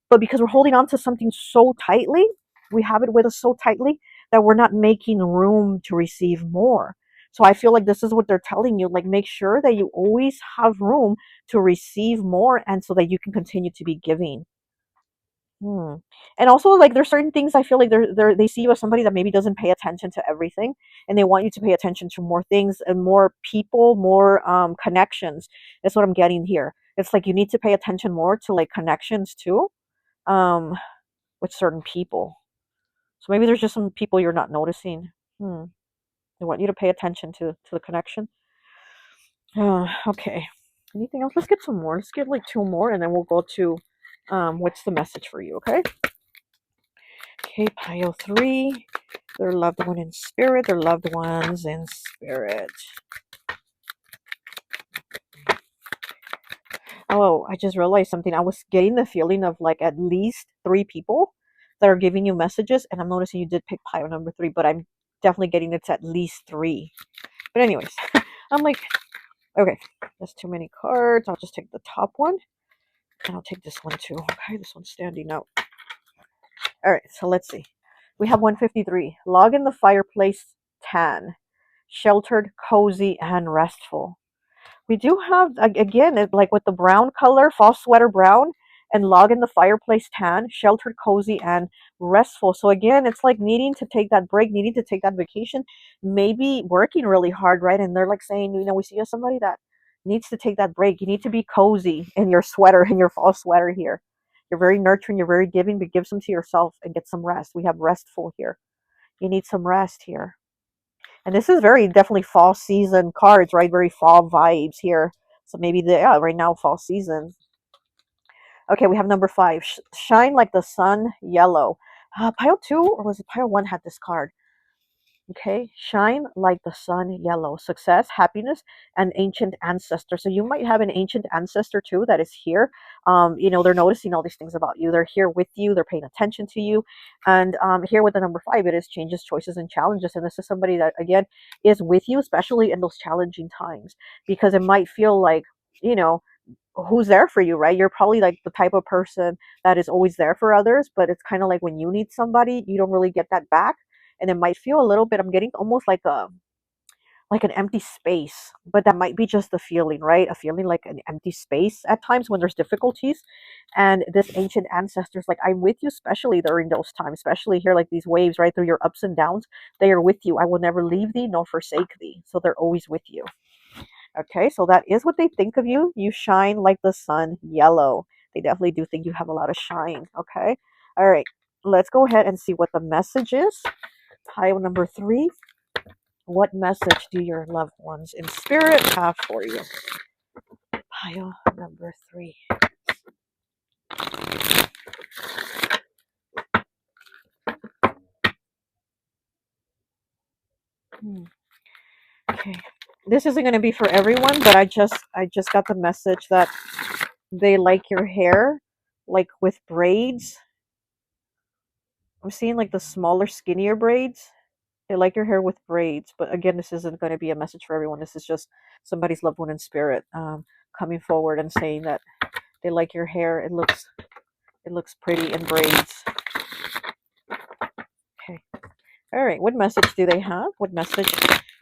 but because we're holding on to something so tightly, we have it with us so tightly that we're not making room to receive more. So I feel like this is what they're telling you, like make sure that you always have room to receive more, and so that you can continue to be giving. Hmm. And also, like, there's certain things I feel like they see you as somebody that maybe doesn't pay attention to everything, and they want you to pay attention to more things and more people, more connections. That's what I'm getting here. It's like you need to pay attention more to like connections too, um, with certain people. So maybe there's just some people you're not noticing. Hmm. They want you to pay attention to the connection. Okay. Anything else? Let's get some more. Let's get like two more, and then we'll go to what's the message for you? Okay. Okay, pile three. Their loved one in spirit. Their loved ones in spirit. Oh, I just realized something. I was getting the feeling of like at least three people that are giving you messages, and I'm noticing you did pick pile number three, but I'm definitely getting it's at least three. But anyways, I'm like, okay, that's too many cards. I'll just take the top one, and I'll take this one too. Okay, this one's standing out. All right, so let's see. We have 153. Log in the fireplace tan. Sheltered, cozy, and restful. We do have, again, like with the brown color, fall sweater brown, and log in the fireplace tan, sheltered, cozy, and restful. So again, it's like needing to take that break, needing to take that vacation, maybe working really hard, right? And they're like saying, you know, we see as somebody that needs to take that break. You need to be cozy in your sweater, in your fall sweater here. You're very nurturing, you're very giving, but give some to yourself and get some rest. We have restful here. You need some rest here. And this is very definitely fall season cards, right? Very fall vibes here. So maybe right now fall season. Okay, we have number five. Shine like the sun, yellow. Pile two, or was it pile one had this card? Okay, shine like the sun, yellow. Success, happiness, and ancient ancestor. So you might have an ancient ancestor too that is here. You know, they're noticing all these things about you. They're here with you. They're paying attention to you. And here with the number five, it is changes, choices, and challenges. And this is somebody that again is with you, especially in those challenging times, because it might feel like, you know, who's there for you, right? You're probably like the type of person that is always there for others, but it's kind of like when you need somebody, you don't really get that back, and it might feel a little bit. I'm getting almost like an empty space, but that might be just a feeling, right? A feeling like an empty space at times when there's difficulties. And this ancient ancestors, like I'm with you, especially during those times, especially here, like these waves, right through your ups and downs. They are with you. I will never leave thee nor forsake thee. So they're always with you. Okay, so that is what they think of you. You shine like the sun, yellow. They definitely do think you have a lot of shine. Okay, all right, let's go ahead and see what the message is. Pile number three. What message do your loved ones in spirit have for you? Pile number three. Okay, this isn't going to be for everyone, but I just got the message that they like your hair, like with braids. I'm seeing like the smaller, skinnier braids. They like your hair with braids, but again, this isn't going to be a message for everyone. This is just somebody's loved one in spirit coming forward and saying that they like your hair. It looks pretty in braids. Okay. All right. What message do they have? What message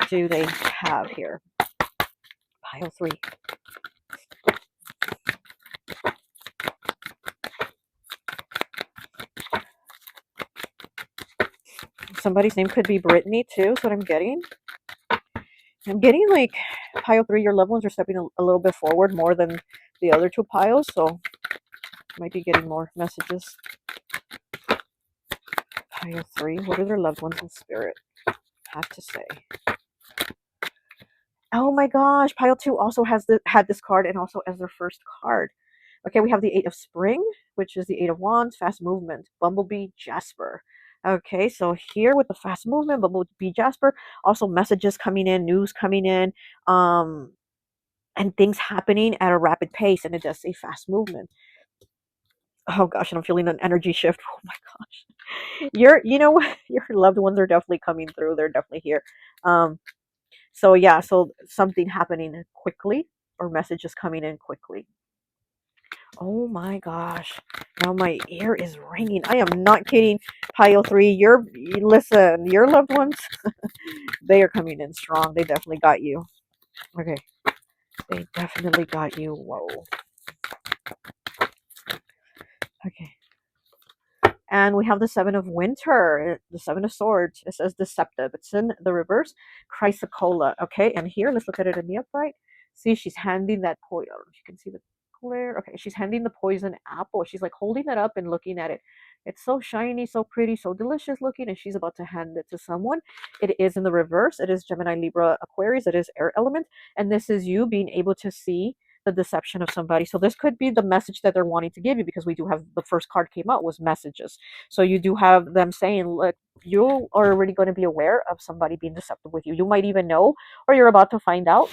do they have here? Pile three. Somebody's name could be Brittany too. That's what I'm getting. I'm getting like pile three. Your loved ones are stepping a little bit forward more than the other two piles, so might be getting more messages. Pile 3. What do their loved ones in spirit have to say? Oh my gosh, pile 2 also had this card and also as their first card. Okay, we have the 8 of Spring, which is the 8 of Wands, fast movement, Bumblebee, Jasper. Okay, so here with the fast movement, Bumblebee, Jasper, also messages coming in, news coming in, and things happening at a rapid pace, and it does say fast movement. Oh gosh, and I'm feeling an energy shift. Oh my gosh. You know what? Your loved ones are definitely coming through. They're definitely here. So yeah, so something happening quickly or messages coming in quickly. Oh my gosh. Now my ear is ringing. I am not kidding. Pile 3, listen, your loved ones, they are coming in strong. They definitely got you. Okay. They definitely got you. Whoa. Okay. And we have the 7 of Winter, the 7 of Swords. It says Deceptive. It's in the reverse. Chrysocolla. Okay, and here, let's look at it in the upright. See, she's handing that poison. You can see the Clair. Okay, she's handing the poison apple. She's like holding it up and looking at it. It's so shiny, so pretty, so delicious looking, and she's about to hand it to someone. It is in the reverse. It is Gemini, Libra, Aquarius. It is air element. And this is you being able to see the deception of somebody. So this could be the message that they're wanting to give you, because we do have the first card came out was messages. So you do have them saying, look, you are already going to be aware of somebody being deceptive with you. You might even know, or you're about to find out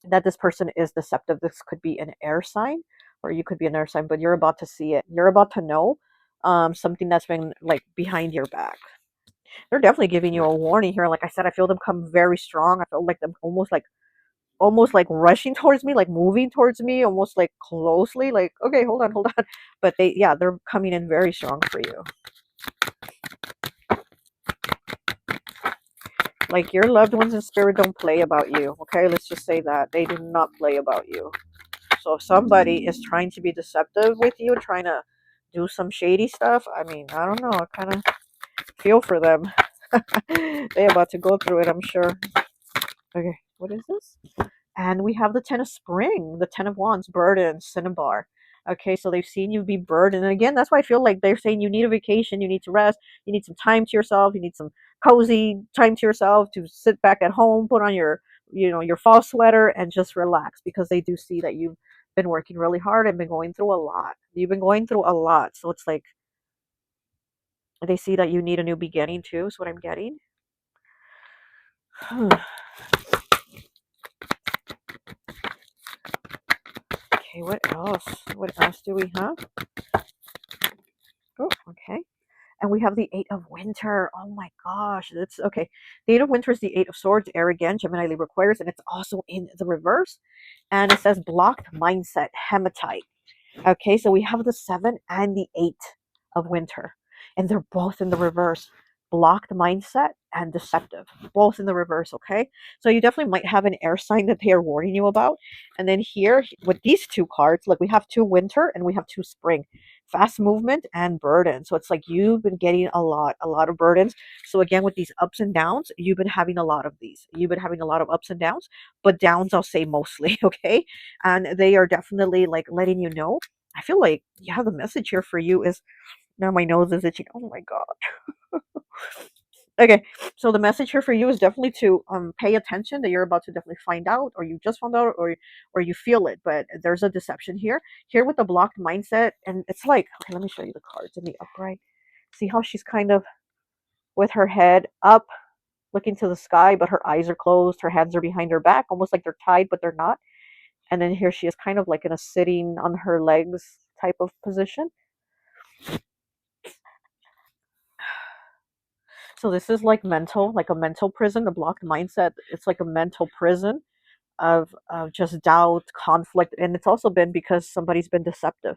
that this person is deceptive. This could be an air sign, or you could be an air sign, but you're about to see it. You're about to know something that's been like behind your back. They're definitely giving you a warning here. Like I said, I feel them come very strong. I feel like them almost like rushing towards me, like moving towards me, almost like closely, like, okay, hold on. But they're coming in very strong for you. Like your loved ones in spirit don't play about you. Okay, let's just say that. They do not play about you. So if somebody is trying to be deceptive with you, trying to do some shady stuff, I mean, I don't know. I kind of feel for them. They're about to go through it, I'm sure. Okay, what is this? And we have the 10 of Spring, the 10 of Wands, burden, cinnabar. Okay, so they've seen you be burdened. And again, that's why I feel like they're saying you need a vacation, you need to rest, you need some time to yourself, you need some cozy time to yourself to sit back at home, put on your fall sweater and just relax, because they do see that you've been working really hard and been going through a lot. You've been going through a lot. So it's like they see that you need a new beginning too, is what I'm getting. Okay, what else? What else do we have? Oh, okay. And we have the 8 of Winter. Oh my gosh. That's okay. The 8 of Winter is the 8 of Swords, air again, Gemini, Libra, Aquarius, and it's also in the reverse. And it says blocked mindset, hematite. Okay, so we have the 7 and the 8 of Winter, and they're both in the reverse. Blocked mindset and deceptive, both in the reverse. Okay, so you definitely might have an air sign that they are warning you about. And then here with these two cards, look, we have 2 Winter and we have 2 Spring, fast movement and burden. So it's like you've been getting a lot of burdens. So again, with these ups and downs, you've been having a lot of these. You've been having a lot of ups and downs, but downs, I'll say mostly. Okay, and they are definitely like letting you know. I feel like, yeah, the message here for you is, now my nose is itching. Oh my god. Okay, so the message here for you is definitely to pay attention, that you're about to definitely find out, or you just found out, or you feel it. But there's a deception here with the blocked mindset, and it's like, okay, let me show you the cards in the upright. See how she's kind of with her head up, looking to the sky, but her eyes are closed, her hands are behind her back, almost like they're tied, but they're not. And then here she is kind of like in a sitting on her legs type of position. So this is like mental, like a mental prison, a blocked mindset. It's like a mental prison of just doubt, conflict. And it's also been because somebody's been deceptive.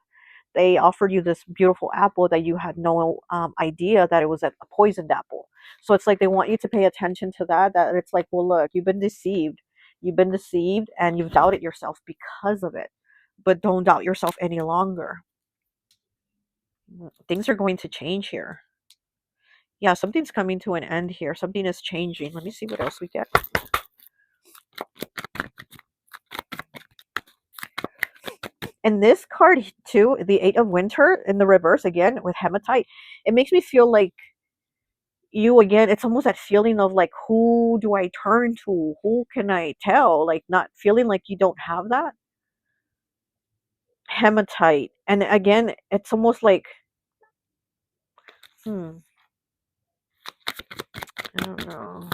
They offered you this beautiful apple that you had no idea that it was a poisoned apple. So it's like they want you to pay attention to that. That it's like, well, look, you've been deceived. You've been deceived and you've doubted yourself because of it. But don't doubt yourself any longer. Things are going to change here. Yeah, something's coming to an end here. Something is changing. Let me see what else we get. And this card too, the 8 of Winter in the reverse again with hematite, it makes me feel like you again, it's almost that feeling of like, who do I turn to? Who can I tell? Like, not feeling like you don't have that. Hematite. And again, it's almost like, hmm, I don't know.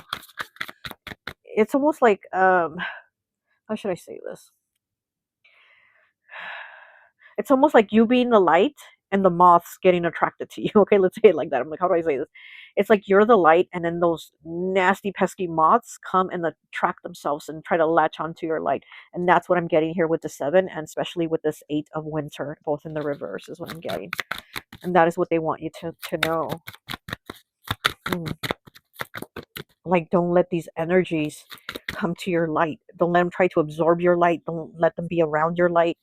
It's almost like, how should I say this? It's almost like you being the light and the moths getting attracted to you. Okay, let's say it like that. I'm like, how do I say this? It's like you're the light, and then those nasty, pesky moths come and attract themselves and try to latch onto your light. And that's what I'm getting here with the 7, and especially with this 8 of winter, both in the reverse, is what I'm getting. And that is what they want you to know. Mm. Like, don't let these energies come to your light. Don't let them try to absorb your light. Don't let them be around your light,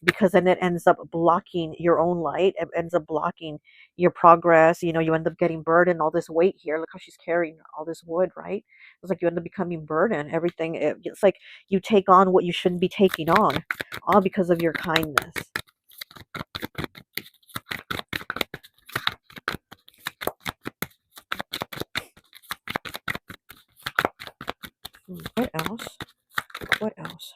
because then it ends up blocking your own light. It ends up blocking your progress. You know, you end up getting burdened, all this weight here. Look how she's carrying all this wood, right? It's like you end up becoming burdened. Everything, it's like you take on what you shouldn't be taking on, all because of your kindness. What else? What else?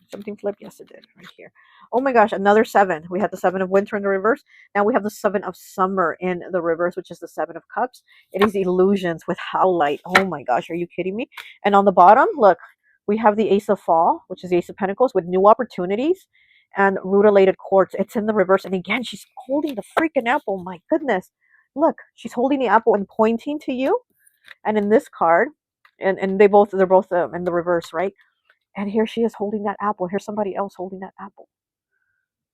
Something flipped. Yes, it did. Right here. Oh my gosh, another 7. We had the 7 of winter in the reverse. Now we have the 7 of summer in the reverse, which is the 7 of cups. It is illusions with howlite. Oh my gosh, are you kidding me? And on the bottom, look, we have the ace of fall, which is the ace of pentacles, with new opportunities and rutilated quartz. It's in the reverse. And again, she's holding the freaking apple. My goodness. Look, she's holding the apple and pointing to you. And in this card, and they're both in the reverse, right? And here she is holding that apple. Here's somebody else holding that apple.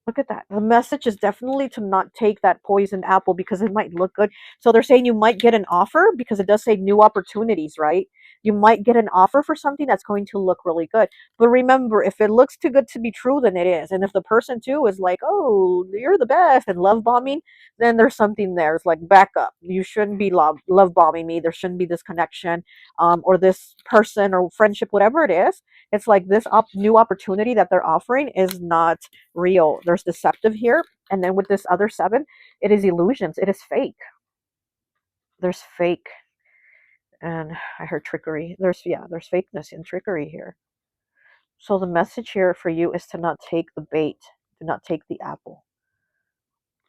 Look at that. The message is definitely to not take that poisoned apple because it might look good. So they're saying you might get an offer, because it does say new opportunities, right? You might get an offer for something that's going to look really good. But remember, if it looks too good to be true, then it is. And if the person too is like, oh, you're the best, and love bombing, then there's something there. It's like, back up. You shouldn't be love bombing me. There shouldn't be this connection, or this person or friendship, whatever it is. It's like this new opportunity that they're offering is not real. There's deceptive here. And then with this other 7, it is illusions. It is fake. There's fake. And I heard trickery. There's fakeness and trickery here. So the message here for you is to not take the bait. Do not take the apple.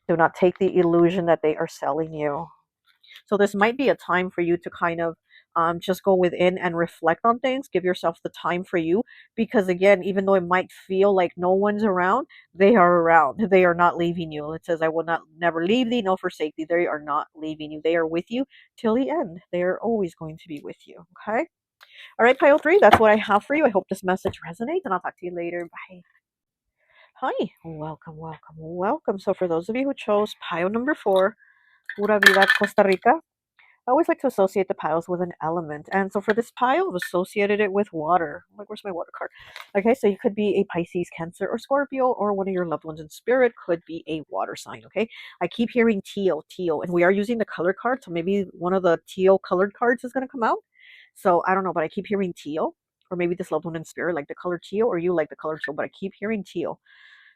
Do not take the illusion that they are selling you. So this might be a time for you to kind of just go within and reflect on things. Give yourself the time for you, because again, even though it might feel like no one's around, they are around. They are not leaving you. It says, "I will not never leave thee, nor forsake thee." They are not leaving you. They are with you till the end. They are always going to be with you. Okay. All right, pile 3. That's what I have for you. I hope this message resonates, and I'll talk to you later. Bye. Hi. Welcome, welcome, welcome. So for those of you who chose pile number 4, Pura Vida Costa Rica, I always like to associate the piles with an element. And so for this pile, I've associated it with water. I'm like, where's my water card? Okay, so you could be a Pisces, Cancer, or Scorpio, or one of your loved ones in spirit could be a water sign, okay? I keep hearing teal, teal, and we are using the color card, so maybe one of the teal colored cards is going to come out. So I don't know, but I keep hearing teal, or maybe this loved one in spirit like the color teal, or you like the color teal, but I keep hearing teal.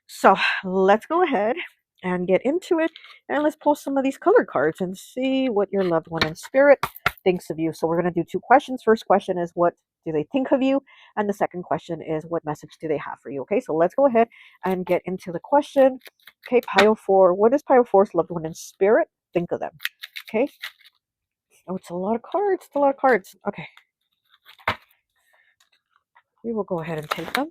So let's go ahead and get into it, and let's pull some of these color cards and see what your loved one in spirit thinks of you. So we're going to do 2 questions. First question is, what do they think of you? And the second question is, what message do they have for you? Okay, so let's go ahead and get into the question. Okay, pile 4. What does pile 4's loved one in spirit think of them? Okay. Oh, it's a lot of cards. It's a lot of cards. Okay. We will go ahead and take them.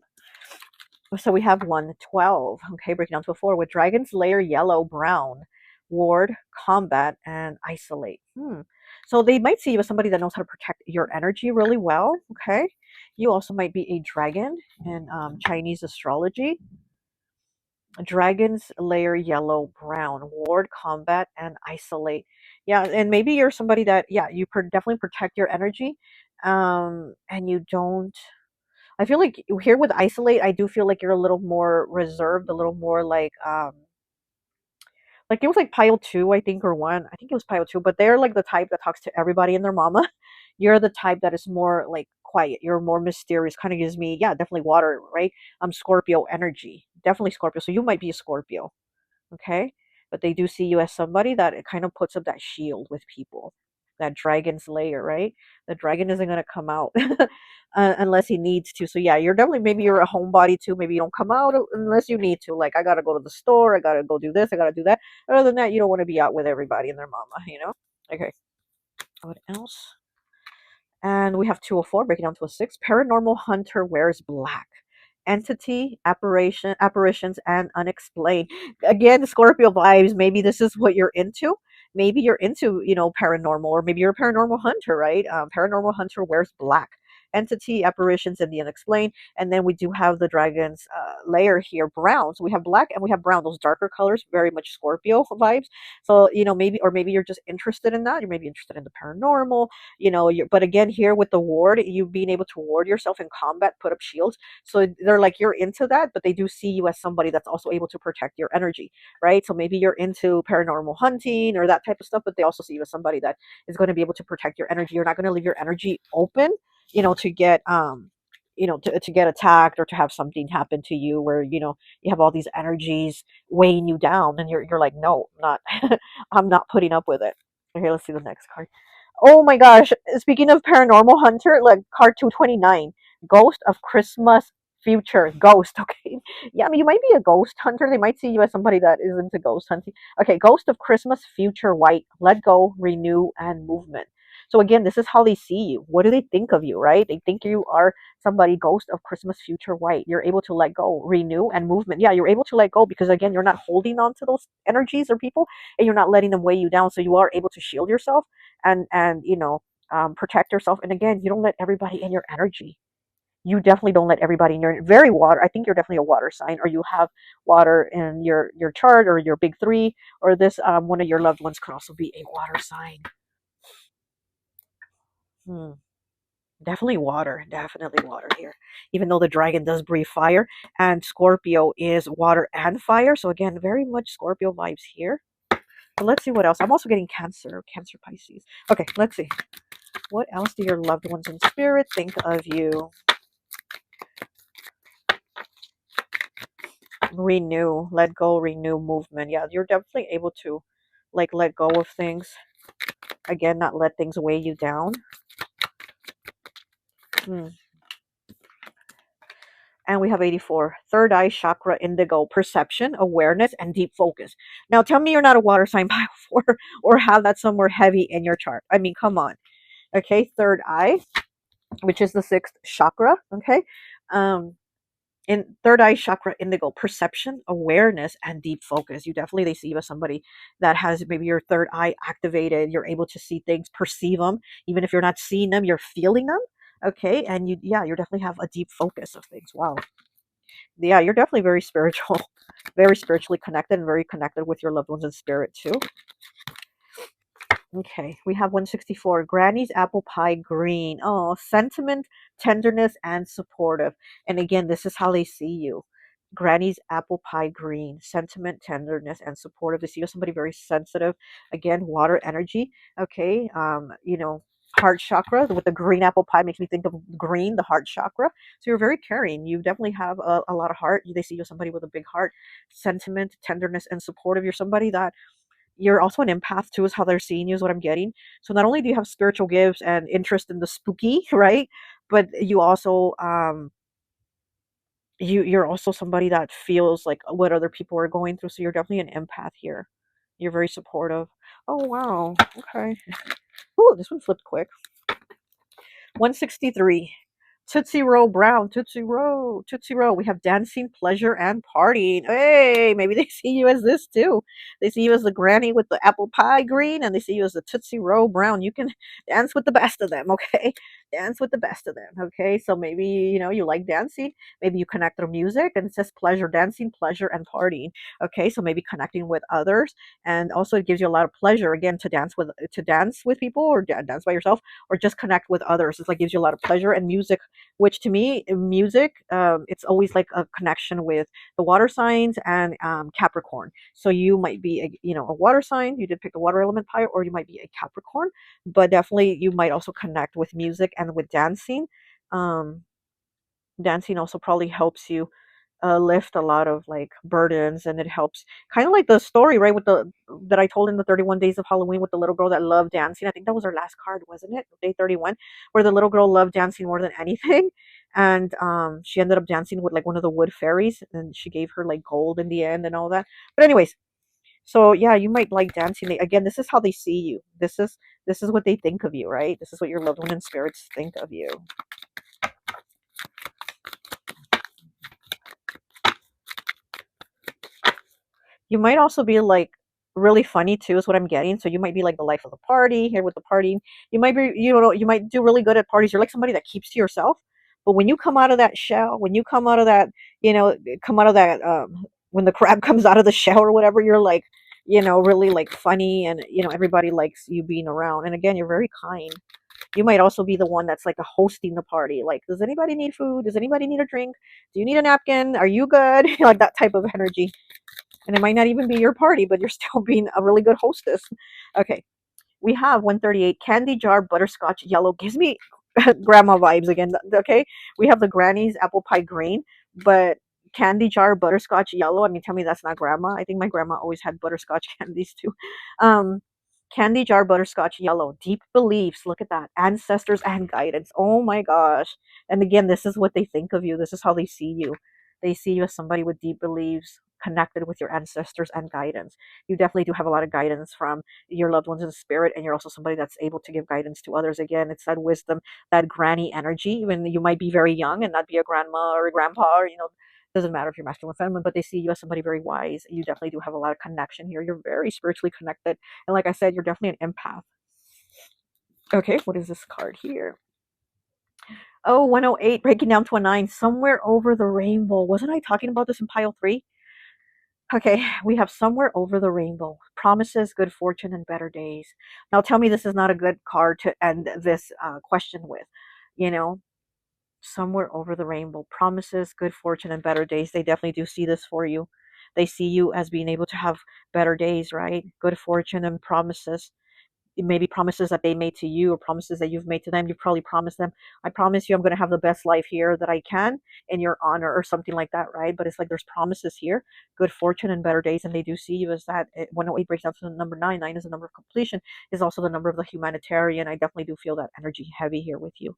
So we have 112. Okay, breaking down to a 4 with dragons, layer, yellow, brown, ward, combat, and isolate. So they might see you as somebody that knows how to protect your energy really well. Okay, you also might be a dragon in Chinese astrology. Dragons, layer, yellow, brown, ward, combat, and isolate. Yeah, and maybe you're somebody that, yeah, you definitely protect your energy, and you don't. I feel like here with isolate, I do feel like you're a little more reserved, a little more like it was like pile 2, I think, or 1. I think it was pile 2, but they're like the type that talks to everybody and their mama. You're the type that is more like quiet. You're more mysterious. Kind of gives me, yeah, definitely water, right? Scorpio energy, definitely Scorpio. So you might be a Scorpio, okay? But they do see you as somebody that it kind of puts up that shield with people. that dragon's lair, right? The dragon isn't going to come out unless he needs to. So yeah, you're definitely, maybe you're a homebody too. Maybe you don't come out unless you need to. Like, I got to go to the store. I got to go do this. I got to do that. Other than that, you don't want to be out with everybody and their mama. Okay. What else? And we have 204 breaking down to a 6. Paranormal hunter wears black. Entity, apparitions, and unexplained. Again, Scorpio vibes. Maybe this is what you're into. Maybe you're into, paranormal, or maybe you're a paranormal hunter, right? Paranormal hunter wears black. Entity, apparitions, and the unexplained. And then we do have the dragon's layer here, brown. So we have black and we have brown. Those darker colors, very much Scorpio vibes. So maybe you're just interested in that. You may be interested in the paranormal. But again, here with the ward, you being able to ward yourself in combat, put up shields. So they're like, you're into that, but they do see you as somebody that's also able to protect your energy, right? So maybe you're into paranormal hunting or that type of stuff, but they also see you as somebody that is going to be able to protect your energy. You're not going to leave your energy open, to get to get attacked or to have something happen to you where you have all these energies weighing you down, and you're like, no, I'm not. I'm not putting up with it. Okay, let's see the next card. Oh my gosh. Speaking of paranormal hunter, like card 229, Ghost of Christmas Future. Ghost, okay. Yeah, I mean, you might be a ghost hunter. They might see you as somebody that is into ghost hunting. Okay, Ghost of Christmas Future White. Let go, renew, and movement. So again, this is how they see you. What do they think of you, right? They think you are somebody, Ghost of Christmas Future White. You're able to let go, renew, and movement. Yeah, you're able to let go because again, you're not holding on to those energies or people, and you're not letting them weigh you down. So you are able to shield yourself and protect yourself. And again, you don't let everybody in your energy. You definitely don't let everybody in your very water. I think you're definitely a water sign, or you have water in your chart, or your big three, or this one of your loved ones could also be a water sign. Hmm. Definitely water here. Even though the dragon does breathe fire, and Scorpio is water and fire, so again, very much Scorpio vibes here. But let's see what else. I'm also getting Cancer, Pisces. Okay, let's see. What else do your loved ones in spirit think of you? Renew, let go, renew, movement. Yeah, you're definitely able to like let go of things. Again, not let things weigh you down. Hmm. And we have 84. Third eye chakra, indigo, perception, awareness, and deep focus. Now tell me you're not a water sign or have that somewhere heavy in your chart. I mean, come on. Okay, third eye, which is the sixth chakra. Okay. In third eye chakra, indigo, perception, awareness, and deep focus. They see you as somebody that has maybe your third eye activated. You're able to see things, perceive them. Even if you're not seeing them, you're feeling them. Okay. And you definitely have a deep focus of things. Wow. Yeah, you're definitely very spiritual, very spiritually connected, and very connected with your loved ones in spirit too. Okay, we have 164. Granny's apple pie green. Oh, sentiment, tenderness, and supportive. And again, this is how they see you. Granny's apple pie green. Sentiment, tenderness, and supportive. They see you as somebody very sensitive. Again, water energy. Okay, heart chakra with the green apple pie makes me think of green, the heart chakra. So you're very caring. You definitely have a lot of heart. They see you as somebody with a big heart. Sentiment, tenderness, and supportive. You're somebody that you're also an empath too, is how they're seeing you, is what I'm getting. So not only do you have spiritual gifts and interest in the spooky, right? But you also you're also somebody that feels like what other people are going through. So you're definitely an empath here. You're very supportive. Oh wow. Okay. Ooh, this one flipped quick. 163. Tootsie Roll Brown, Tootsie Roll, Tootsie Roll. We have dancing, pleasure, and partying. Hey, maybe they see you as this too. They see you as the granny with the apple pie green, and they see you as the Tootsie Roll Brown. You can dance with the best of them, okay? Dance with the best of them, okay? So maybe, you like dancing. Maybe you connect through music, and it says pleasure, dancing, pleasure, and partying. Okay, so maybe connecting with others, and also it gives you a lot of pleasure, again, to dance with people, or dance by yourself, or just connect with others. It's like gives you a lot of pleasure. And music, which to me, music, it's always like a connection with the water signs and Capricorn. So you might be a water sign. You did pick the water element pie, or you might be a Capricorn. But definitely, you might also connect with music and with dancing. Um, Dancing also probably helps you lift a lot of like burdens, and it helps, kind of like the story, right, with the that I told in the 31 days of Halloween with the little girl that loved dancing. I think that was her last card, wasn't it? Day 31, where the little girl loved dancing more than anything. And she ended up dancing with like one of the wood fairies, and she gave her like gold in the end and all that. But anyways, so yeah, you might like dancing. Again, this is how they see you. This is what they think of you, right? This is what your loved one and spirits think of you. You might also be like really funny too, is what I'm getting. So you might be like the life of the party here with the party. You might be, you know, you might do really good at parties. You're like somebody that keeps to yourself. But when you come out of that shell, when you come out of that, you know, come out of that, when the crab comes out of the shell or whatever, you're like, you know, really like funny, and you know, everybody likes you being around. And again, you're very kind. You might also be the one that's like a hosting the party. Like, does anybody need food? Does anybody need a drink? Do you need a napkin? Are you good? Like that type of energy. And it might not even be your party, but you're still being a really good hostess. Okay, we have 138 candy jar butterscotch yellow. Gives me grandma vibes again. Okay, we have the granny's apple pie green, but candy jar butterscotch yellow. I mean, tell me that's not grandma. I think my grandma always had butterscotch candies too. um Candy jar butterscotch yellow, deep beliefs. Look at that, ancestors and guidance. Oh my gosh. And again, this is what they think of you. This is how they see you. They see you as somebody with deep beliefs, connected with your ancestors and guidance. You definitely do have a lot of guidance from your loved ones in spirit, and you're also somebody that's able to give guidance to others. Again, it's that wisdom, that granny energy. Even you might be very young and not be a grandma or a grandpa, or you know, doesn't matter if you're masculine or feminine, but they see you as somebody very wise. You definitely do have a lot of connection here. You're very spiritually connected, and like I said, you're definitely an empath. Okay, what is this card here? Oh, 108, breaking down to a 9, somewhere over the rainbow. Wasn't I talking about this in pile 3? Okay, we have somewhere over the rainbow. Promises, good fortune, and better days. Now tell me this is not a good card to end this question with. You know, somewhere over the rainbow. Promises, good fortune, and better days. They definitely do see this for you. They see you as being able to have better days, right? Good fortune and promises. Maybe promises that they made to you, or promises that you've made to them. You've probably promised them, I promise you I'm going to have the best life here that I can in your honor, or something like that, right? But it's like there's promises here, good fortune and better days, and they do see you as that. 108 breaks down to the number 9. 9 is the number of completion, is also the number of the humanitarian. I definitely do feel that energy heavy here with you.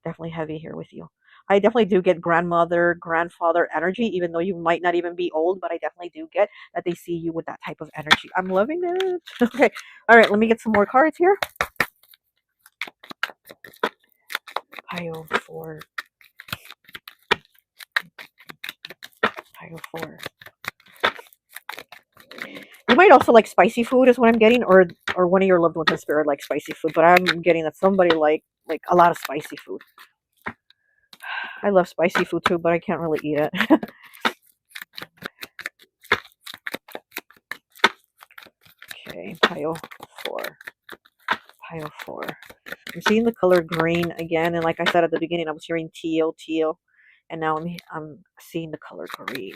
Definitely heavy here with you. I definitely do get grandmother, grandfather energy, even though you might not even be old, but I definitely do get that they see you with that type of energy. I'm loving it. Okay. All right, let me get some more cards here. Pile 4. Pile 4. You might also like spicy food, is what I'm getting, or one of your loved ones in spirit like spicy food, but I'm getting that somebody like a lot of spicy food. I love spicy food too, but I can't really eat it. Okay, pile 4. Pile 4. I'm seeing the color green again, and like I said at the beginning, I was hearing teal, and now I'm seeing the color green.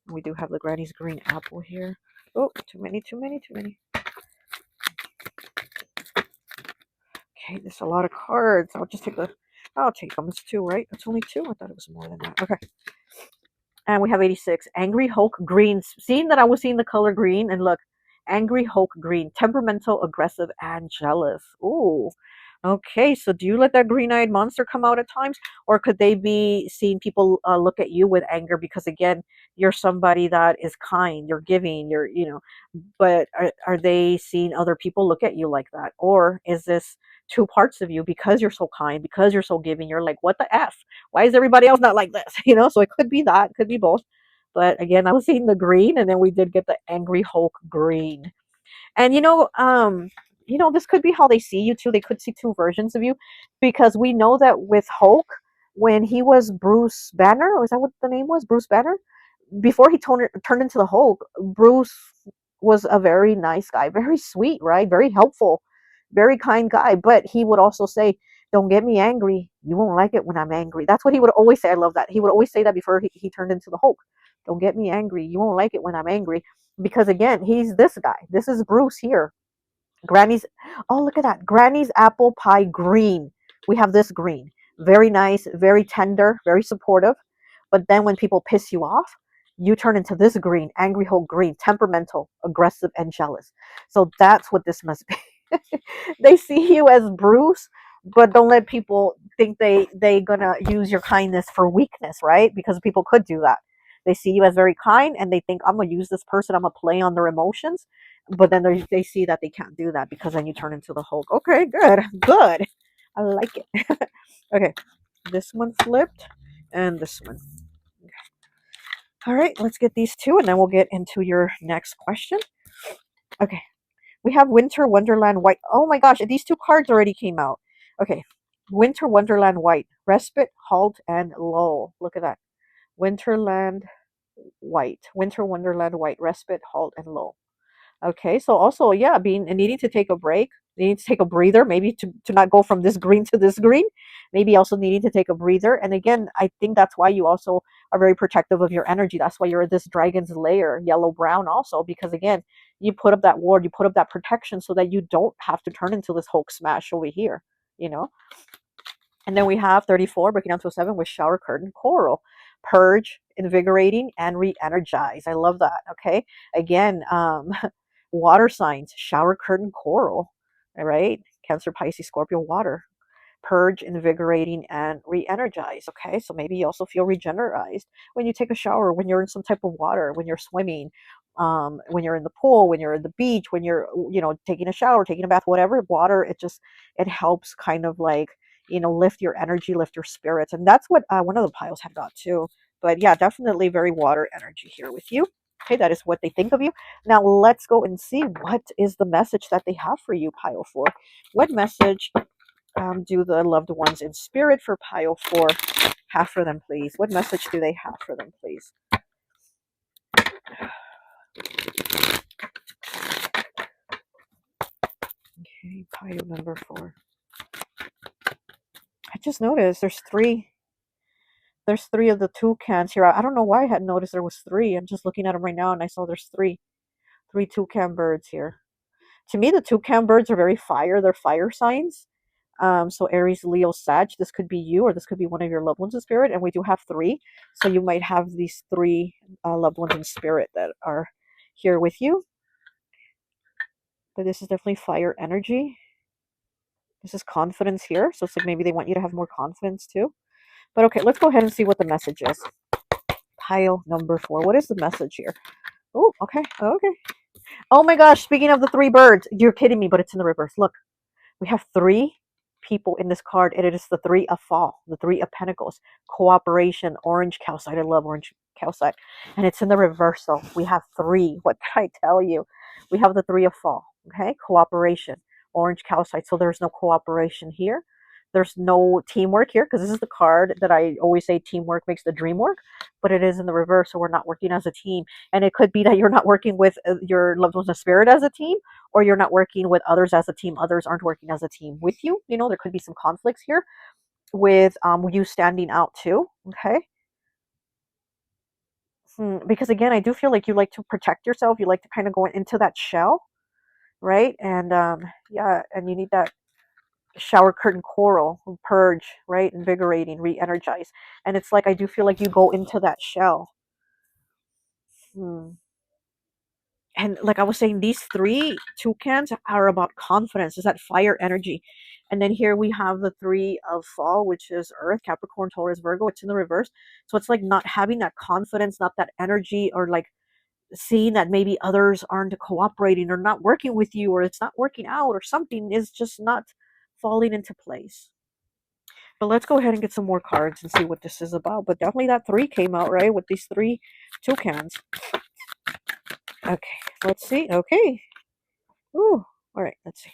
We do have the granny's green apple here. Oh, too many. Okay, there's a lot of cards. I'll take them. It's 2, right? It's only 2. I thought it was more than that. Okay. And we have 86. Angry Hulk green. Seeing that I was seeing the color green, and look, Angry Hulk green. Temperamental, aggressive, and jealous. Ooh. Okay, so do you let that green-eyed monster come out at times, or could they be seeing people look at you with anger because again, you're somebody that is kind, you're giving, you're but are they seeing other people look at you like that, or is this two parts of you because you're so kind, because you're so giving? You're like, what the f? Why is everybody else not like this? So it could be that, could be both. But again, I was seeing the green, and then we did get the Angry Hulk green. And this could be how they see you too. They could see two versions of you, because we know that with Hulk, when he was Bruce Banner, was that what the name was? Bruce Banner? Before he turned into the Hulk, Bruce was a very nice guy, very sweet, right? Very helpful, very kind guy. But he would also say, don't get me angry. You won't like it when I'm angry. That's what he would always say. I love that. He would always say that before he turned into the Hulk. Don't get me angry. You won't like it when I'm angry. Because again, he's this guy. This is Bruce here. Granny's, oh, look at that. Granny's apple pie green. We have this green. Very nice, very tender, very supportive. But then when people piss you off, you turn into this green, angry whole green, temperamental, aggressive, and jealous. So that's what this must be. They see you as Bruce, but don't let people think they gonna use your kindness for weakness, right? Because people could do that. They see you as very kind, and they think, I'm gonna use this person, I'm gonna play on their emotions, but then they see that they can't do that, because then you turn into the Hulk. Okay, good, good. I like it. Okay, this one flipped, and this one. All right, let's get these two, and then we'll get into your next question. Okay, we have Winter Wonderland White. Oh my gosh, these two cards already came out. Okay, Winter Wonderland White, Respite, Halt, and Lull. Look at that. Winterland White, Winter Wonderland White, Respite, Halt, and Lull. Okay, so also, yeah, being needing to take a break, needing to take a breather, maybe to not go from this green to this green, maybe also needing to take a breather. And again, I think that's why you also are very protective of your energy. That's why you're this dragon's lair, yellow brown, also, because again, you put up that ward, you put up that protection so that you don't have to turn into this Hulk smash over here, you know. And then we have 34, breaking down to a 7 with Shower Curtain Coral. Purge, invigorating, and re-energize. I love that. Okay. Again, water signs, Shower Curtain Coral. All right. Cancer, Pisces, Scorpio, water. Purge, invigorating, and re-energize. Okay, so maybe you also feel regenerized when you take a shower, when you're in some type of water, when you're swimming, when you're in the pool, when you're at the beach, when you're, taking a shower, taking a bath, whatever, water, it helps kind of like, lift your energy, lift your spirits. And that's what one of the piles had got too. But yeah, definitely very water energy here with you. Okay, that is what they think of you. Now let's go and see what is the message that they have for you, pile 4. What message do the loved ones in spirit for pile 4 have for them, please? What message do they have for them, please? Okay, pile number 4. I just noticed there's 3. There's 3 of the toucans here. I don't know why I hadn't noticed there was 3. I'm just looking at them right now, and I saw there's 3 toucan birds here. To me, the toucan birds are very fire. They're fire signs. So Aries, Leo, Sag. This could be you, or this could be one of your loved ones in spirit. And we do have 3. So you might have these 3 loved ones in spirit that are here with you. But this is definitely fire energy. This is confidence here. So it's like maybe they want you to have more confidence too. But okay, let's go ahead and see what the message is. Pile number 4. What is the message here? Oh, okay. Okay. Oh my gosh. Speaking of the 3 birds, you're kidding me, but it's in the reverse. Look, we have 3 people in this card, and it is the 3 of fall, the 3 of pentacles, cooperation, orange calcite. I love orange calcite. And it's in the reversal. We have 3. What did I tell you? We have the 3 of fall. Okay, cooperation, orange calcite. So there's no cooperation here. There's no teamwork here, because this is the card that I always say teamwork makes the dream work, but it is in the reverse. So we're not working as a team. And it could be that you're not working with your loved ones of spirit as a team, or you're not working with others as a team. Others aren't working as a team with you. There could be some conflicts here with you standing out too. Okay. Because again, I do feel like you like to protect yourself. You like to kind of go into that shell, right? And yeah, and you need that shower curtain coral, purge, right? Invigorating, re-energize. And it's like I do feel like you go into that shell. And like I was saying, these 3 toucans are about confidence. Is that fire energy? And then here we have the 3 of fall, which is Earth, Capricorn, Taurus, Virgo. It's in the reverse. So it's like not having that confidence, not that energy, or like seeing that maybe others aren't cooperating or not working with you, or it's not working out, or something is just not falling into place. But let's go ahead and get some more cards and see what this is about. But definitely that 3 came out, right? With these 3 toucans. Okay, let's see. Okay. Ooh, all right, let's see.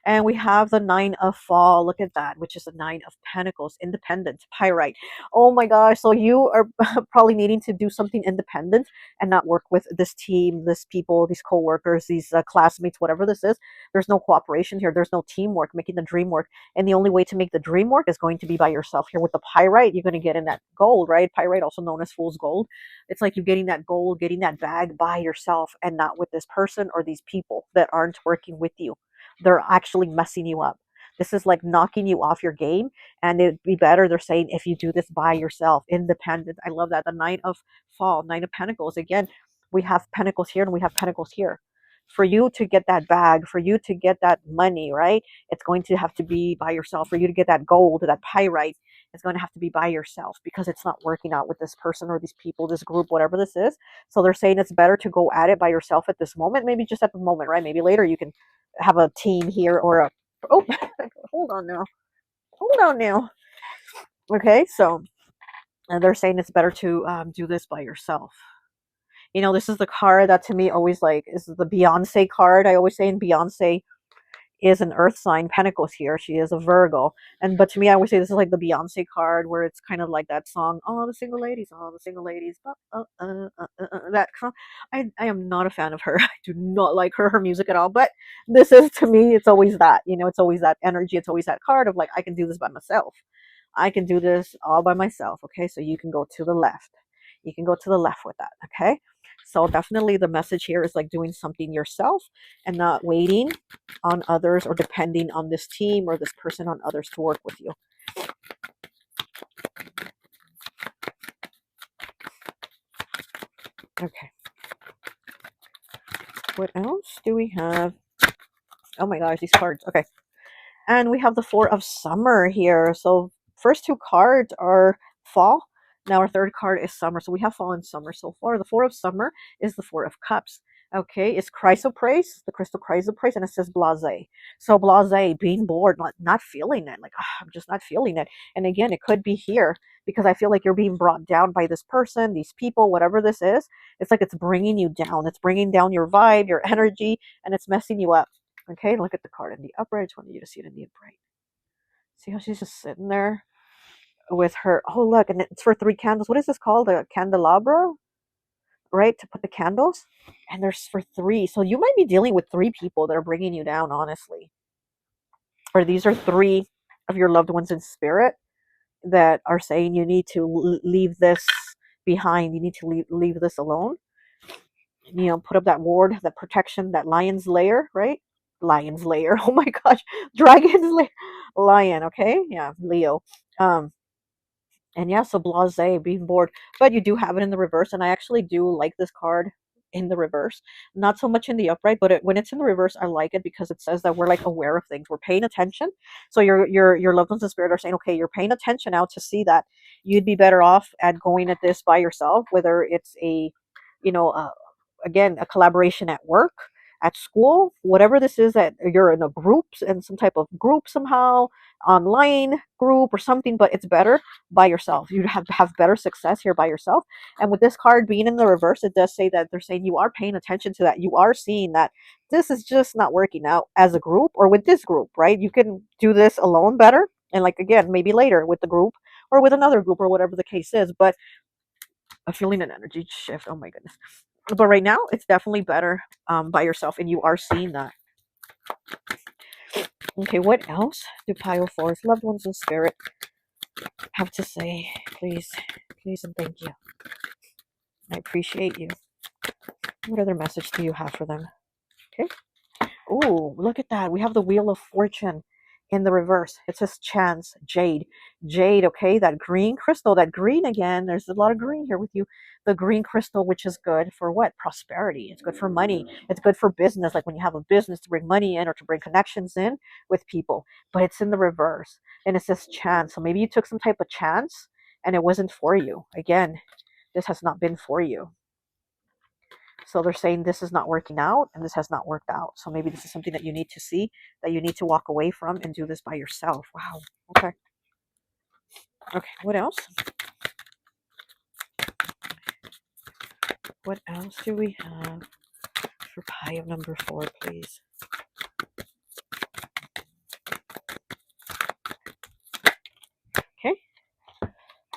And we have the 9 of fall. Look at that, which is the 9 of pentacles, independent, pyrite. Oh my gosh. So you are probably needing to do something independent and not work with this team, this people, these co-workers, these classmates, whatever this is. There's no cooperation here. There's no teamwork, making the dream work. And the only way to make the dream work is going to be by yourself. Here with the pyrite, you're going to get in that gold, right? Pyrite, also known as fool's gold. It's like you're getting that gold, getting that bag by yourself, and not with this person or these people that aren't working with you. They're actually messing you up. This is like knocking you off your game, and it'd be better, they're saying, if you do this by yourself, independent. I love that. The Knight of Fall, Knight of Pentacles. Again, we have pentacles here and we have pentacles here. For you to get that bag, for you to get that money, right? It's going to have to be by yourself. For you to get that gold, that pyrite, it's going to have to be by yourself, because it's not working out with this person or these people, this group, whatever this is. So they're saying it's better to go at it by yourself at this moment. Maybe just at the moment, right? Maybe later you can have a team here or a, oh, hold on now. Hold on now. Okay, so they're saying it's better to do this by yourself. You know, this is the card that to me always like is the Beyonce card. I always say in Beyonce is an earth sign, pentacles here. She is a Virgo. And but to me I always say this is like the Beyonce card, where it's kind of like that song, all the single ladies, all the single ladies. That I am not a fan of her. I do not like her music at all. But this is, to me, it's always that, you know, it's always that energy, it's always that card of like, I can do this by myself. I can do this all by myself. Okay, so you can go to the left. You can go to the left with that. Okay, so definitely the message here is like doing something yourself and not waiting on others or depending on this team or this person, on others to work with you. Okay, what else do we have? Oh my gosh, these cards. Okay, and we have the Four of Summer here. So first two cards are fall. Now our third card is summer. So we have fall and summer so far. The Four of Summer is the Four of Cups. Okay, it's chrysoprase, the crystal chrysoprase, and it says blase. So blase, being bored, not feeling it. Like, I'm just not feeling it. And again, it could be here, because I feel like you're being brought down by this person, these people, whatever this is. It's like it's bringing you down. It's bringing down your vibe, your energy, and it's messing you up. Okay, look at the card in the upright. I just wanted you to see it in the upright. See how she's just sitting there with her, oh look, and it's for 3 candles. What is this called? A candelabra, right? To put the candles. And there's for 3. So you might be dealing with 3 people that are bringing you down, honestly. Or these are 3 of your loved ones in spirit that are saying you need to leave this behind. You need to leave this alone. You know, put up that ward, that protection, that lion's lair, right? Lion's lair. Oh my gosh, dragon's lair. Lion. Okay, yeah, Leo. Um, and yeah, so blase, being bored, but you do have it in the reverse, and I actually do like this card in the reverse. Not so much in the upright, but when it's in the reverse, I like it because it says that we're like aware of things. We're paying attention. So your loved ones in spirit are saying, okay, you're paying attention now to see that you'd be better off at going at this by yourself, whether it's a, you know, again, a collaboration at work, at school, whatever this is, that you're in a group, and some type of group somehow, online group or something, but it's better by yourself. You have better success here by yourself. And with this card being in the reverse, it does say that they're saying you are paying attention to that. You are seeing that this is just not working out as a group or with this group, right? You can do this alone better. And like, again, maybe later with the group or with another group or whatever the case is, but I'm feeling an energy shift. Oh my goodness. But right now, it's definitely better by yourself, and you are seeing that. Okay, what else do pile fours, loved ones in spirit, have to say? Please, please, and thank you. I appreciate you. What other message do you have for them? Okay. Oh, look at that. We have the Wheel of Fortune in the reverse. It says chance, jade. Jade, okay, that green crystal, that green again. There's a lot of green here with you. The green crystal, which is good for what? Prosperity. It's good for money. It's good for business, like when you have a business to bring money in or to bring connections in with people. But it's in the reverse. And it says chance. So maybe you took some type of chance and it wasn't for you. Again, this has not been for you. So they're saying this is not working out and this has not worked out. So maybe this is something that you need to see, that you need to walk away from and do this by yourself. Wow. Okay. Okay. What else? What else do we have for pie of number 4, please? Okay.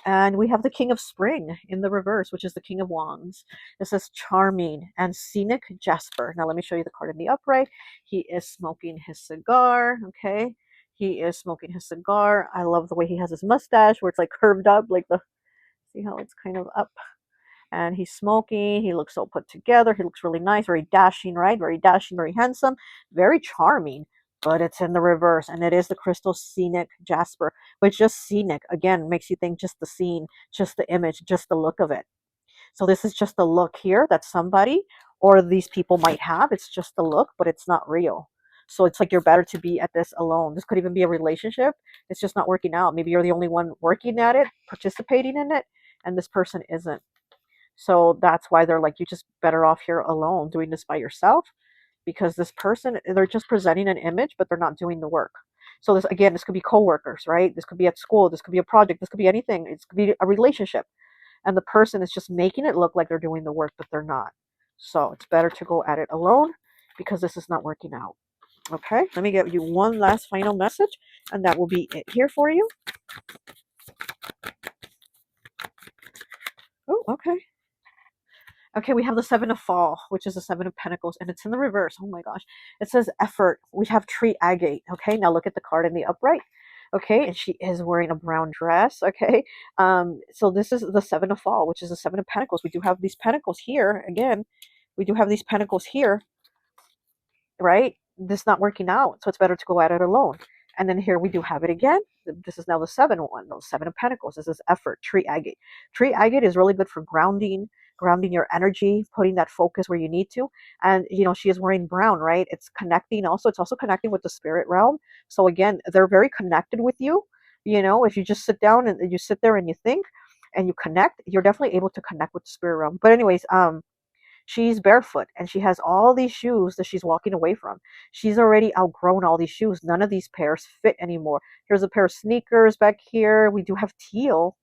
And we have the King of Spring in the reverse, which is the King of Wands. This is charming and scenic Jasper. Now let me show you the card in the upright. He is smoking his cigar. Okay. He is smoking his cigar. I love the way he has his mustache where it's like curved up, like the, see how it's kind of up. And he's smoking. He looks so put together. He looks really nice, very dashing, right? Very dashing, very handsome, very charming. but it's in the reverse, and it is the crystal scenic jasper, which just scenic again makes you think just the scene, just the image, just the look of it. So this is just a look here that somebody or these people might have. It's just a look, but it's not real. So it's like you're better to be at this alone. This could even be a relationship. It's just not working out. Maybe you're the only one working at it, participating in it, and this person isn't. So that's why they're like, you're just better off here alone doing this by yourself, because this person, they're just presenting an image, but they're not doing the work. So this, again, this could be coworkers, right? This could be at school. This could be a project. This could be anything. It could be a relationship. And the person is just making it look like they're doing the work, but they're not. So it's better to go at it alone because this is not working out. Okay, let me give you one last final message, and that will be it here for you. Oh, okay. Okay, we have the Seven of Fall, which is the Seven of Pentacles, and it's in the reverse. Oh my gosh. It says effort. We have tree agate. Okay, now look at the card in the upright. Okay, and she is wearing a brown dress. Okay, so this is the Seven of Fall, which is the Seven of Pentacles. We do have these pentacles here. Again, we do have these pentacles here, right? This not working out, so it's better to go at it alone. And then here we do have it again. This is now the seven one, the Seven of Pentacles. This is effort, tree agate. Tree agate is really good for grounding your energy, putting that focus where you need to. And you know, she is wearing brown, right? It's connecting also. It's also connecting with the spirit realm. So again, they're very connected with you. You know, if you just sit down and you sit there and you think and you connect, you're definitely able to connect with the spirit realm. But anyways, she's barefoot and she has all these shoes that she's walking away from. She's already outgrown all these shoes. None of these pairs fit anymore. Here's a pair of sneakers back here. We do have teal.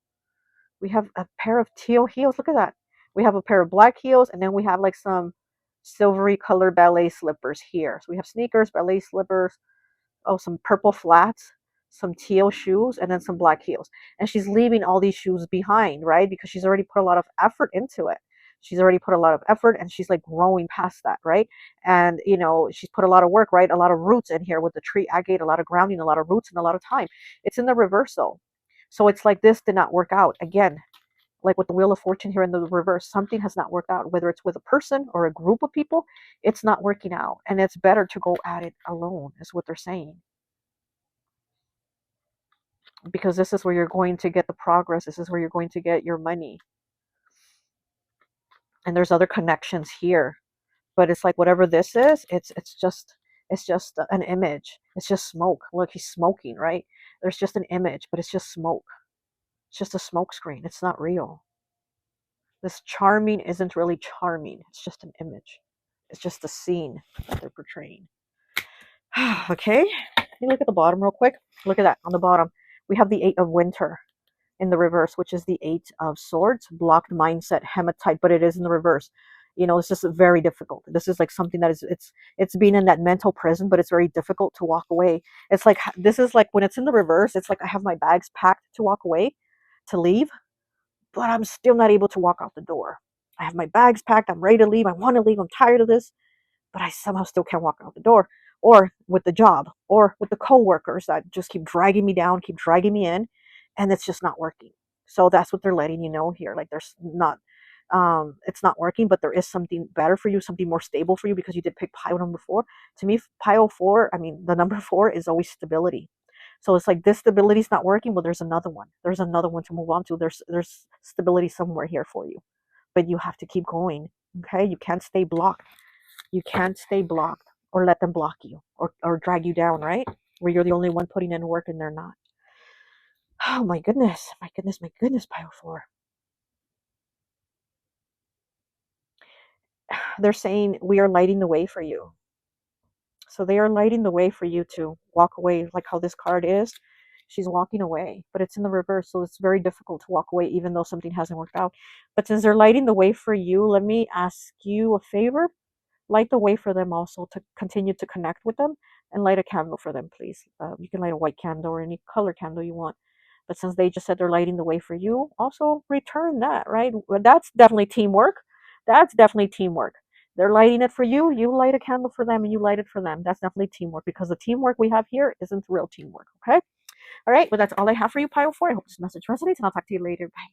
We have a pair of teal heels. Look at that. We have a pair of black heels, and then we have like some silvery colored ballet slippers here. So we have sneakers, ballet slippers, some purple flats, some teal shoes, and then some black heels. And she's leaving all these shoes behind, right? Because she's already put a lot of effort into it. She's already put a lot of effort and she's like growing past that, right? And you know, she's put a lot of work, right? A lot of roots in here with the tree agate, a lot of grounding, a lot of roots, and a lot of time. It's in the reversal. So it's like this did not work out. Again, like with the Wheel of Fortune here in the reverse, something has not worked out, whether it's with a person or a group of people, it's not working out. And it's better to go at it alone, is what they're saying. Because this is where you're going to get the progress. This is where you're going to get your money. And there's other connections here, but it's like whatever this is, it's just an image. It's just smoke. Look, he's smoking, right? There's just an image, but it's just smoke. It's just a smoke screen. It's not real. This charming isn't really charming. It's just an image. It's just a scene that they're portraying. Okay, let me look at the bottom real quick. Look at that on the bottom. We have the Eight of Winter in the reverse, which is the Eight of Swords, blocked mindset, hematite, but it is in the reverse. You know, it's just very difficult. This is like something that is, it's being in that mental prison, but it's very difficult to walk away. It's like, this is like when it's in the reverse, it's like I have my bags packed to walk away, to leave, but I'm still not able to walk out the door. I have my bags packed. I'm ready to leave. I want to leave. I'm tired of this, but I somehow still can't walk out the door, or with the job, or with the coworkers that just keep dragging me down, keep dragging me in, and it's just not working. So that's what they're letting you know here. Like there's not, it's not working, but there is something better for you, something more stable for you, because you did pick pile number 4. To me, pile 4, I mean, the number 4 is always stability. So it's like this stability is not working, but there's another one. There's another one to move on to. There's stability somewhere here for you, but you have to keep going. Okay, you can't stay blocked. You can't stay blocked or let them block you or drag you down, right? Where you're the only one putting in work and they're not. Oh my goodness, my goodness, my goodness, pile 4. They're saying we are lighting the way for you. So they are lighting the way for you to walk away, like how this card is. She's walking away, but it's in the reverse, so it's very difficult to walk away even though something hasn't worked out. But since they're lighting the way for you, let me ask you a favor. Light the way for them also to continue to connect with them, and light a candle for them, please. You can light a white candle or any color candle you want. But since they just said they're lighting the way for you, also return that, right? That's definitely teamwork. That's definitely teamwork. They're lighting it for you. You light a candle for them and you light it for them. That's definitely teamwork, because the teamwork we have here isn't real teamwork, okay? All right, well, that's all I have for you, Pile 4. I hope this message resonates, and I'll talk to you later. Bye.